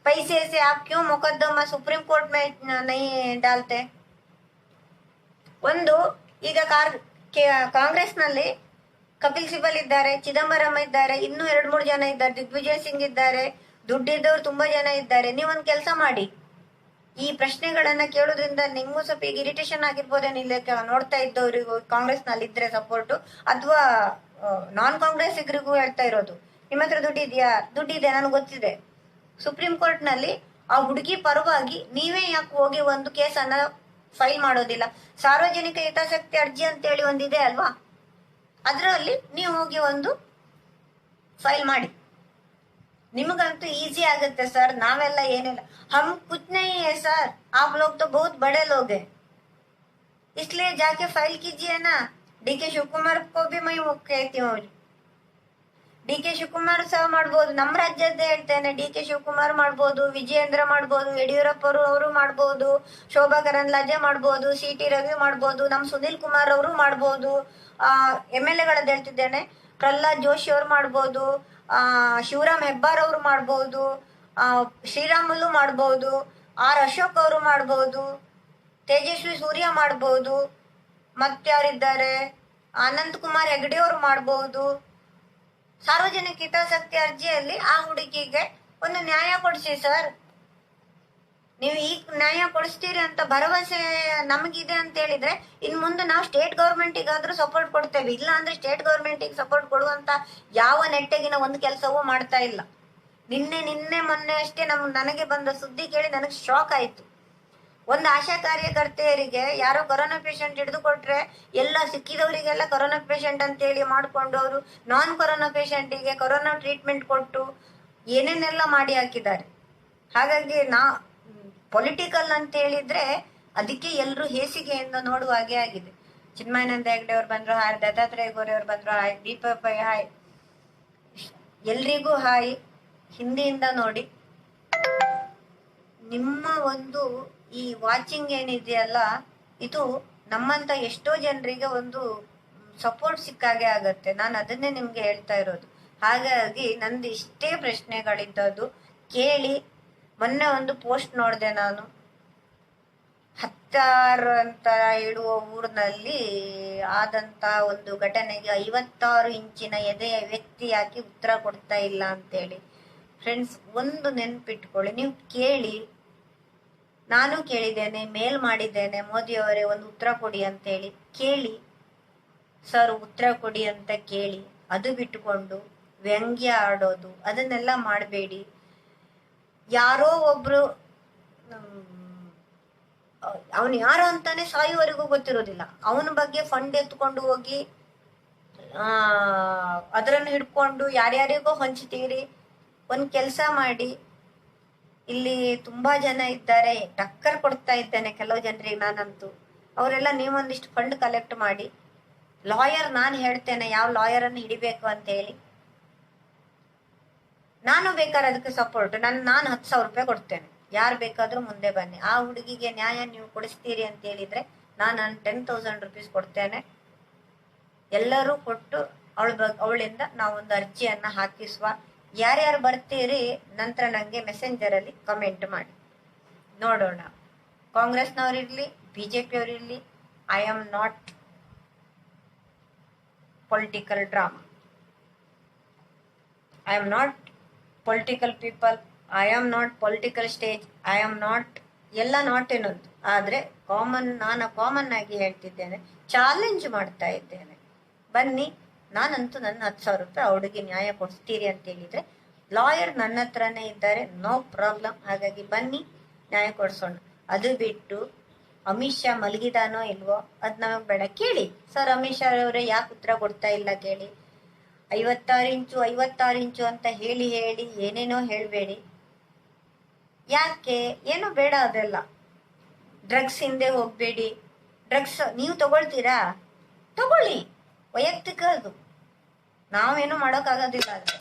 पैसे से आप क्यों मुकदमा सुप्रीम कोर्ट में नहीं डालते? ಒಂದು ಈಗ ಕಾಂಗ್ರೆಸ್ ನಲ್ಲಿ ಕಪಿಲ್ ಸಿಬಲ್ ಇದ್ದಾರೆ, ಚಿದಂಬರಂ ಇದ್ದಾರೆ, ಇನ್ನೂ 2-3 ಜನ ಇದ್ದಾರೆ, ದಿಗ್ವಿಜಯ್ ಸಿಂಗ್ ಇದ್ದಾರೆ, ದುಡ್ಡಿದ್ದವರು ತುಂಬಾ ಜನ ಇದ್ದಾರೆ. ನೀವೊಂದು ಕೆಲಸ ಮಾಡಿ, ಈ ಪ್ರಶ್ನೆಗಳನ್ನ ಕೇಳೋದ್ರಿಂದ ನಿಮ್ಗೂ ಸ್ವಲ್ಪ ಈಗ ಇರಿಟೇಷನ್ ಆಗಿರ್ಬೋದೇನು, ಇಲ್ಲ ನೋಡ್ತಾ ಇದ್ದವರಿಗೂ ಕಾಂಗ್ರೆಸ್ ನಲ್ಲಿ ಇದ್ರೆ ಸಪೋರ್ಟ್, ಅಥವಾ ನಾನ್ ಕಾಂಗ್ರೆಸ್ಸಿಗರಿಗೂ ಹೇಳ್ತಾ ಇರೋದು, ನಿಮ್ಮ ಹತ್ರ ದುಡ್ಡಿದ್ಯಾ? ದುಡ್ಡಿದೆ, ನನಗೆ ಗೊತ್ತಿದೆ. ಸುಪ್ರೀಂ ಕೋರ್ಟ್ ನಲ್ಲಿ ಆ ಹುಡುಗಿ ಪರವಾಗಿ ನೀವೇ ಯಾಕೆ ಹೋಗಿ ಒಂದು ಕೇಸನ್ನ ಫೈಲ್ ಮಾಡೋದಿಲ್ಲ? ಸಾರ್ವಜನಿಕ ಹಿತಾಸಕ್ತಿ ಅರ್ಜಿ ಅಂತೇಳಿ ಒಂದಿದೆ ಅಲ್ವಾ, ಅದರಲ್ಲಿ ನೀವು ಹೋಗಿ ಒಂದು ಫೈಲ್ ಮಾಡಿ, ನಿಮಗಂತೂ ಈಸಿ ಆಗುತ್ತೆ ಸರ್. ನಾವೆಲ್ಲ ಏನಿಲ್ಲ, हम कुछ नहीं है सर, आप लोग तो बहुत बड़े लोग हैं, इसलिए जाके फाइल कीजिए ना. ಡಿ.ಕೆ. ಶಿವಕುಮಾರ್ को भी मैं कहती हूँ, ಡಿ.ಕೆ. ಶಿವಕುಮಾರ್ ಸಹ ಮಾಡ್ಬೋದು, ನಮ್ಮ ರಾಜ್ಯದ್ದೇ ಹೇಳ್ತೇನೆ, ಡಿ.ಕೆ. ಶಿವಕುಮಾರ್ ಮಾಡ್ಬೋದು, ವಿಜಯೇಂದ್ರ ಮಾಡ್ಬೋದು, ಯಡಿಯೂರಪ್ಪ ಅವರು ಮಾಡ್ಬೋದು, ಶೋಭಾ ಕರಂದ್ಲಾಜೆ ಮಾಡ್ಬೋದು, ಸಿ.ಟಿ. ರವಿ ಮಾಡ್ಬೋದು, ನಮ್ಮ ಸುನಿಲ್ ಕುಮಾರ್ ಅವರು ಮಾಡ್ಬೋದು, MLA ಹೇಳ್ತಿದ್ದೇನೆ, ಪ್ರಹ್ಲಾದ್ ಜೋಶಿ ಅವ್ರು ಮಾಡ್ಬೋದು, ಶಿವರಾಮ್ ಹೆಬ್ಬಾರ್ ಅವರು ಮಾಡ್ಬೋದು, ಶ್ರೀರಾಮುಲು ಮಾಡ್ಬೋದು, ಆರ್ ಅಶೋಕ್ ಅವರು ಮಾಡ್ಬೋದು, ತೇಜಸ್ವಿ ಸೂರ್ಯ ಮಾಡ್ಬೋದು, ಮತ್ತಾರಿದ್ದಾರೆ, ಅನಂತ್ ಕುಮಾರ್ ಹೆಗಡೆ ಅವರು ಮಾಡ್ಬೋದು. ಸಾರ್ವಜನಿಕ ಹಿತಾಸಕ್ತಿ ಅರ್ಜಿಯಲ್ಲಿ ಆ ಹುಡುಗಿಗೆ ಒಂದು ನ್ಯಾಯ ಕೊಡಿಸಿ ಸರ್. ನೀವು ಈಗ ನ್ಯಾಯ ಕೊಡಿಸ್ತೀರಿ ಅಂತ ಭರವಸೆ ನಮಗಿದೆ ಅಂತ ಹೇಳಿದ್ರೆ, ಇನ್ ಮುಂದೆ ನಾವು ಸ್ಟೇಟ್ ಗೌರ್ಮೆಂಟಿಗಾದ್ರೂ ಸಪೋರ್ಟ್ ಕೊಡ್ತೇವೆ, ಇಲ್ಲ ಅಂದ್ರೆ ಸ್ಟೇಟ್ ಗೌರ್ಮೆಂಟಿಗೆ ಸಪೋರ್ಟ್ ಕೊಡುವಂತ ಯಾವ ನೆಟ್ಟಗಿನ ಒಂದು ಕೆಲಸವೂ ಮಾಡ್ತಾ ಇಲ್ಲ. ನಿನ್ನೆ ಮೊನ್ನೆ ಅಷ್ಟೇ ನನಗೆ ಬಂದ ಸುದ್ದಿ ಕೇಳಿ ನನಗೆ ಶಾಕ್ ಆಯ್ತು. ಒಂದು ಆಶಾ ಕಾರ್ಯಕರ್ತೆಯರಿಗೆ ಯಾರೋ ಕೊರೋನಾ ಪೇಷಂಟ್ ಹಿಡಿದು ಕೊಟ್ರೆ ಎಲ್ಲ ಸಿಕ್ಕಿದವರಿಗೆಲ್ಲ ಕೊರೋನಾ ಪೇಷಂಟ್ ಅಂತ ಹೇಳಿ ಮಾಡ್ಕೊಂಡು ಅವರು ನಾನ್ ಕೊರೋನಾ ಪೇಷಂಟಿಗೆ ಕೊರೋನಾ ಟ್ರೀಟ್ಮೆಂಟ್ ಕೊಟ್ಟು ಏನೇನೆಲ್ಲ ಮಾಡಿ ಹಾಕಿದ್ದಾರೆ. ಹಾಗಾಗಿ ಪೊಲಿಟಿಕಲ್ ಅಂತ ಹೇಳಿದ್ರೆ ಅದಕ್ಕೆ ಎಲ್ಲರೂ ಹೇಸಿಗೆಯಿಂದ ನೋಡುವ ಹಾಗೆ ಆಗಿದೆ. ಚಿನ್ಮಯಾನಂದ ಹೆಗ್ಡೆ ಅವ್ರು ಬಂದ್ರು ಹಾಯ್, ದತ್ತಾತ್ರೇಯ ಗೋರೆ ಅವ್ರು ಬಂದ್ರು ಹಾಯ್, ದೀಪಪ್ಪ ಹಾಯ್, ಎಲ್ರಿಗೂ ಹಾಯ್. ಹಿಂದಿಯಿಂದ ನೋಡಿ, ನಿಮ್ಮ ಒಂದು ಈ ವಾಚಿಂಗ್ ಏನಿದೆಯಲ್ಲ, ಇದು ನಮ್ಮಂತ ಎಷ್ಟೋ ಜನರಿಗೆ ಒಂದು ಸಪೋರ್ಟ್ ಸಿಕ್ಕಾಗೆ ಆಗತ್ತೆ. ನಾನು ಅದನ್ನೇ ನಿಮ್ಗೆ ಹೇಳ್ತಾ ಇರೋದು. ಹಾಗಾಗಿ ನಂದು ಇಷ್ಟೇ ಪ್ರಶ್ನೆಗಳಿದ್ದದ್ದು, ಕೇಳಿ. ಮೊನ್ನೆ ಒಂದು ಪೋಸ್ಟ್ ನೋಡಿದೆ ನಾನು, ಹತ್ತಾರು ಅಂತ ಹೇಳುವ ಊರಿನಲ್ಲಿ ಆದಂತ ಒಂದು ಘಟನೆಗೆ 56 ಇಂಚಿನ ಎದೆಯ ವ್ಯಕ್ತಿ ಯಾಕೆ ಉತ್ತರ ಕೊಡ್ತಾ ಇಲ್ಲ ಅಂತೇಳಿ. ಫ್ರೆಂಡ್ಸ್, ಒಂದು ನೆನ್ಪಿಟ್ಕೊಳ್ಳಿ, ನೀವು ಕೇಳಿ. ನಾನು ಕೇಳಿದ್ದೇನೆ, ಮೇಲ್ ಮಾಡಿದ್ದೇನೆ, ಮೋದಿ ಅವರೇ ಒಂದು ಉತ್ತರ ಕೊಡಿ ಅಂತೇಳಿ. ಕೇಳಿ ಸರ್, ಉತ್ತರ ಕೊಡಿ ಅಂತ ಕೇಳಿ. ಅದು ಬಿಟ್ಟುಕೊಂಡು ವ್ಯಂಗ್ಯ ಆಡೋದು ಅದನ್ನೆಲ್ಲ ಮಾಡಬೇಡಿ. ಯಾರೋ ಒಬ್ರು ಅವನು ಯಾರು ಅಂತಾನೆ ಸಾಯುವವರೆಗೂ ಗೊತ್ತಿರೋದಿಲ್ಲ, ಅವನ ಬಗ್ಗೆ ಫಂಡ್ ಎತ್ಕೊಂಡು ಹೋಗಿ ಅದರನ್ನು ಹಿಡ್ಕೊಂಡು ಯಾರ್ಯಾರಿಗೋ ಹೊಂಚ್ತೀರಿ. ಒಂದ್ ಕೆಲಸ ಮಾಡಿ, ಇಲ್ಲಿ ತುಂಬಾ ಜನ ಇದ್ದಾರೆ, ಟಕ್ಕರ್ ಕೊಡ್ತಾ ಇದ್ದೇನೆ ಕೆಲವು ಜನರಿಗೆ ನಾನಂತೂ. ಅವರೆಲ್ಲ ನೀವೊಂದಿಷ್ಟು ಫಂಡ್ ಕಲೆಕ್ಟ್ ಮಾಡಿ. ಲಾಯರ್ ನಾನು ಹೇಳ್ತೇನೆ ಯಾವ ಲಾಯರ್ ಅನ್ನು ಹಿಡಿಬೇಕು ಅಂತ ಹೇಳಿ. ನಾನು ಬೇಕಾದ್ರೆ ಅದಕ್ಕೆ ಸಪೋರ್ಟ್, ನಾನು 10,000 ರೂಪಾಯಿ ಕೊಡ್ತೇನೆ. ಯಾರು ಬೇಕಾದ್ರೂ ಮುಂದೆ ಬನ್ನಿ. ಆ ಹುಡುಗಿಗೆ ನ್ಯಾಯ ನೀವು ಕೊಡಿಸ್ತೀರಿ ಅಂತ ಹೇಳಿದ್ರೆ ನಾನು 10,000 ರೂಪೀಸ್ ಕೊಡ್ತೇನೆ. ಎಲ್ಲರೂ ಕೊಟ್ಟು ಅವಳಿಂದ ನಾವೊಂದು ಅರ್ಜಿಯನ್ನ ಹಾಕಿಸುವ. ಯಾರ್ಯಾರು ಬರ್ತೀರಿ ನಂತರ ನಂಗೆ ಮೆಸೆಂಜರ್ ಅಲ್ಲಿ ಕಮೆಂಟ್ ಮಾಡಿ ನೋಡೋಣ. ಕಾಂಗ್ರೆಸ್ನವರಿರ್ಲಿ, ಬಿಜೆಪಿ ಅವರಿರ್ಲಿ, I am not political drama. I am not political people, I am not political stage, I am not ಎಲ್ಲ ನಾಟ್ ಏನೊಂದು. ಆದರೆ ನಾನು ಕಾಮನ್ ಆಗಿ ಹೇಳ್ತಿದ್ದೇನೆ, ಚಾಲೆಂಜ್ ಮಾಡ್ತಾ ಇದ್ದೇನೆ. ಬನ್ನಿ, ನಾನಂತೂ ನನ್ನ 10,000 ರೂಪಾಯಿ ಹುಡುಗಿ ನ್ಯಾಯ ಕೊಡಿಸ್ತೀರಿ ಅಂತ ಹೇಳಿದ್ರೆ ಲಾಯರ್ ನನ್ನ ಹತ್ರನೇ ಇದ್ದಾರೆ, ನೋ ಪ್ರಾಬ್ಲಮ್. ಹಾಗಾಗಿ ಬನ್ನಿ, ನ್ಯಾಯ ಕೊಡಿಸೋಣ. ಅದು ಬಿಟ್ಟು ಅಮಿತ್ ಶಾ ಮಲಗಿದಾನೋ ಇಲ್ವೋ ಅದು ನಮಗೆ ಬೇಡ. ಕೇಳಿ ಸರ್, ಅಮಿತ್ ಶಾ ಅವರೇ ಯಾಕೆ ಉತ್ತರ ಕೊಡ್ತಾ ಇಲ್ಲ ಕೇಳಿ. 56 ಇಂಚು ಅಂತ ಹೇಳಿ ಏನೇನೋ ಹೇಳಬೇಡಿ. ಯಾಕೆ? ಏನು ಬೇಡ ಅದೆಲ್ಲ. ಡ್ರಗ್ಸ್ ಹಿಂದೆ ಹೋಗ್ಬೇಡಿ. ಡ್ರಗ್ಸ್ ನೀವು ತಗೊಳ್ತೀರಾ? ತಗೊಳ್ಳಿ, ವೈಯಕ್ತಿಕ ಅದು, ನಾವೇನು ಮಾಡೋಕ್ಕಾಗೋದಿಲ್ಲ ಅದು.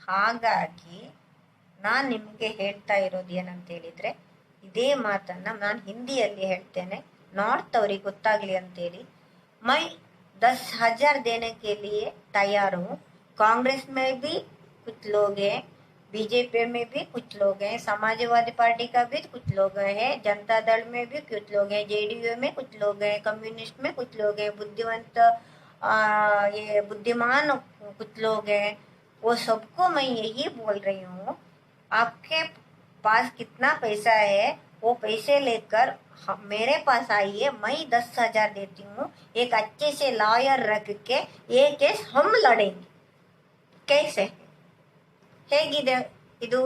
ಹಾಗಾಗಿ ನಾನು ನಿಮಗೆ ಹೇಳ್ತಾ ಇರೋದು ಏನಂತ ಹೇಳಿದ್ರೆ, ಇದೇ ಮಾತನ್ನ ನಾನು ಹಿಂದಿಯಲ್ಲಿ ಹೇಳ್ತೇನೆ, ನಾರ್ತ್ ಅವ್ರಿಗೆ ಗೊತ್ತಾಗ್ಲಿ ಅಂತೇಳಿ. ಮೈ 10,000 देने के लिए तैयार हूँ. कांग्रेस में भी कुछ लोग हैं, बीजेपी में भी कुछ लोग हैं, समाजवादी पार्टी का भी कुछ लोग हैं, जनता दल में भी कुछ लोग हैं, जेडीयू में कुछ लोग हैं, कम्युनिस्ट में कुछ लोग हैं, ये बुद्धिमान कुछ लोग हैं. वो सबको मैं यही बोल रही हूँ, आपके पास कितना पैसा है वो पैसे लेकर मेरे पास आइए, मैं 10,000 देती हूँ. एक अच्छे से लॉयर रख के ये केस हम लड़ेंगे. कैसे? ಹೇಗಿದೆ ಇದು?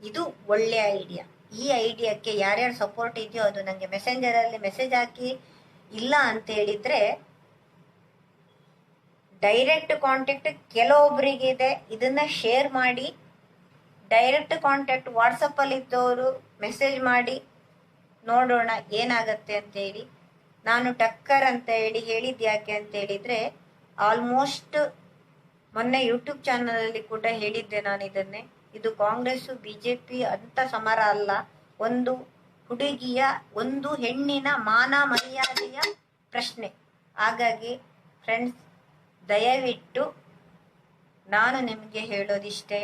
ಇದು ಒಳ್ಳೆ ಐಡಿಯಾ. ಈ ಐಡಿಯಾಕ್ಕೆ ಯಾರ್ಯಾರು ಸಪೋರ್ಟ್ ಇದೆಯೋ ಅದು ನನಗೆ ಮೆಸೆಂಜರ್ ಅಲ್ಲಿ ಮೆಸೇಜ್ ಹಾಕಿ. ಇಲ್ಲ ಅಂತ ಹೇಳಿದ್ರೆ ಡೈರೆಕ್ಟ್ ಕಾಂಟ್ಯಾಕ್ಟ್ ಕೆಲವೊಬ್ಬರಿಗಿದೆ, ಇದನ್ನ ಶೇರ್ ಮಾಡಿ. ಡೈರೆಕ್ಟ್ ಕಾಂಟ್ಯಾಕ್ಟ್ ವಾಟ್ಸಪ್ ಅಲ್ಲಿ ಇದ್ದವರು ಮೆಸೇಜ್ ಮಾಡಿ ನೋಡೋಣ ಏನಾಗತ್ತೆ ಅಂತ ಹೇಳಿ. ನಾನು ಟಕ್ಕರ್ ಅಂತ ಹೇಳಿದ್ದು ಯಾಕೆ ಅಂತ ಹೇಳಿದ್ರೆ, ಆಲ್ಮೋಸ್ಟ್ ಮೊನ್ನೆ ಯೂಟ್ಯೂಬ್ ಚಾನಲ್ ಅಲ್ಲಿ ಕೂಡ ಹೇಳಿದ್ದೆ ನಾನು ಇದನ್ನೇ. ಇದು ಕಾಂಗ್ರೆಸ್ ಬಿಜೆಪಿ ಅಂತ ಸಮರ ಅಲ್ಲ, ಒಂದು ಹುಡುಗಿಯ, ಒಂದು ಹೆಣ್ಣಿನ ಮಾನ ಮರ್ಯಾದೆಯ ಪ್ರಶ್ನೆ. ಹಾಗಾಗಿ ಫ್ರೆಂಡ್ಸ್, ದಯವಿಟ್ಟು ನಾನು ನಿಮಗೆ ಹೇಳೋದಿಷ್ಟೇ,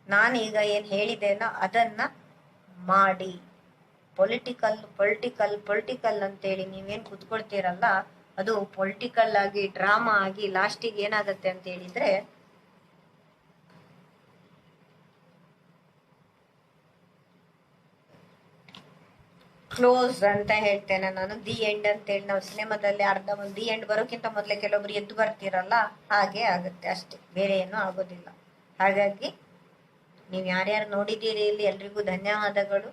ನಾನೀಗ ಏನು ಹೇಳಿದ್ದೇನೋ ಅದನ್ನ ಮಾಡಿ. ಪೊಲಿಟಿಕಲ್ ಅಂತೇಳಿ ನೀವೇನು ಕುತ್ಕೊಳ್ತೀರಲ್ಲ, ಅದು ಪೊಲಿಟಿಕಲ್ ಆಗಿ ಡ್ರಾಮಾ ಆಗಿ ಲಾಸ್ಟಿಗೆ ಏನಾಗತ್ತೆ ಅಂತ ಹೇಳಿದ್ರೆ, ಕ್ಲೋಸ್ ಅಂತ ಹೇಳ್ತೇನೆ ನಾನು. ದಿ ಎಂಡ್ ಅಂತ ಹೇಳಿ ನಾವು ಸಿನಿಮಾದಲ್ಲಿ ಒಂದು ದಿ ಎಂಡ್ ಬರೋಕ್ಕಿಂತ ಮೊದಲೇ ಕೆಲವೊಬ್ರು ಎದ್ದು ಬರ್ತೀರಲ್ಲ, ಹಾಗೆ ಆಗುತ್ತೆ ಅಷ್ಟೇ, ಬೇರೆ ಏನೂ ಆಗೋದಿಲ್ಲ. ಹಾಗಾಗಿ ನೀವು ಯಾರ್ಯಾರು ನೋಡಿದ್ದೀರಿ ಇಲ್ಲಿ ಎಲ್ರಿಗೂ ಧನ್ಯವಾದಗಳು.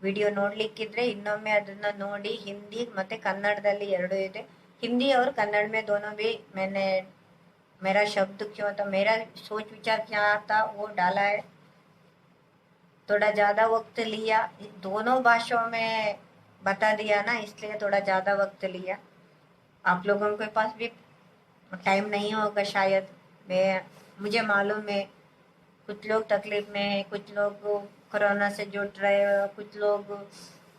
ವಿಡಿಯೋ ನೋಡ್ಲಿಕ್ಕಿದ್ರೆ ಇನ್ನೊಮ್ಮೆ ಅದನ್ನ ನೋಡಿ. ಹಿಂದಿ ಮತ್ತೆ ಕನ್ನಡದಲ್ಲಿ ಎರಡೂ ಇದೆ. हिंदी और कन्नड़ में दोनों भी मैंने मेरा शब्द क्यों था, मेरा सोच विचार क्या था वो डाला है. थोड़ा ज़्यादा वक्त लिया, दोनों भाषाओं में बता दिया ना, इसलिए थोड़ा ज़्यादा वक्त लिया. आप लोगों के पास भी टाइम नहीं होगा शायद, मुझे मालूम है. कुछ लोग तकलीफ में है, कुछ लोग कोरोना से जुड़ रहे हैं, कुछ लोग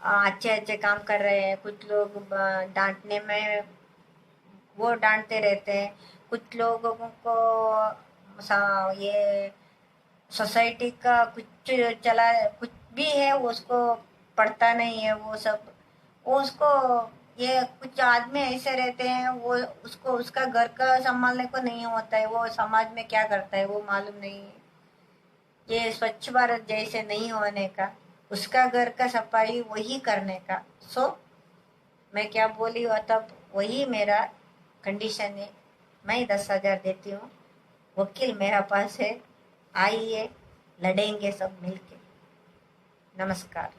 अच्छे काम कर रहे हैं, कुछ लोग डांटने में वो डांटते रहते हैं, कुछ लोगों को ये सोसाइटी का कुछ चला कुछ भी है उसको पढ़ता नहीं है. वो सब उसको ये कुछ आदमी ऐसे रहते हैं, वो उसको उसका घर का संभालने को नहीं होता है, वो समाज में क्या करता है वो मालूम नहीं है. ये स्वच्छ भारत जैसे नहीं होने का, उसका घर का सफाई वही करने का. सो मैं क्या बोली हो, तब वही मेरा कंडीशन है. मैं 10,000 देती हूँ, वकील मेरा पास है, आइए लड़ेंगे सब मिलके. नमस्कार.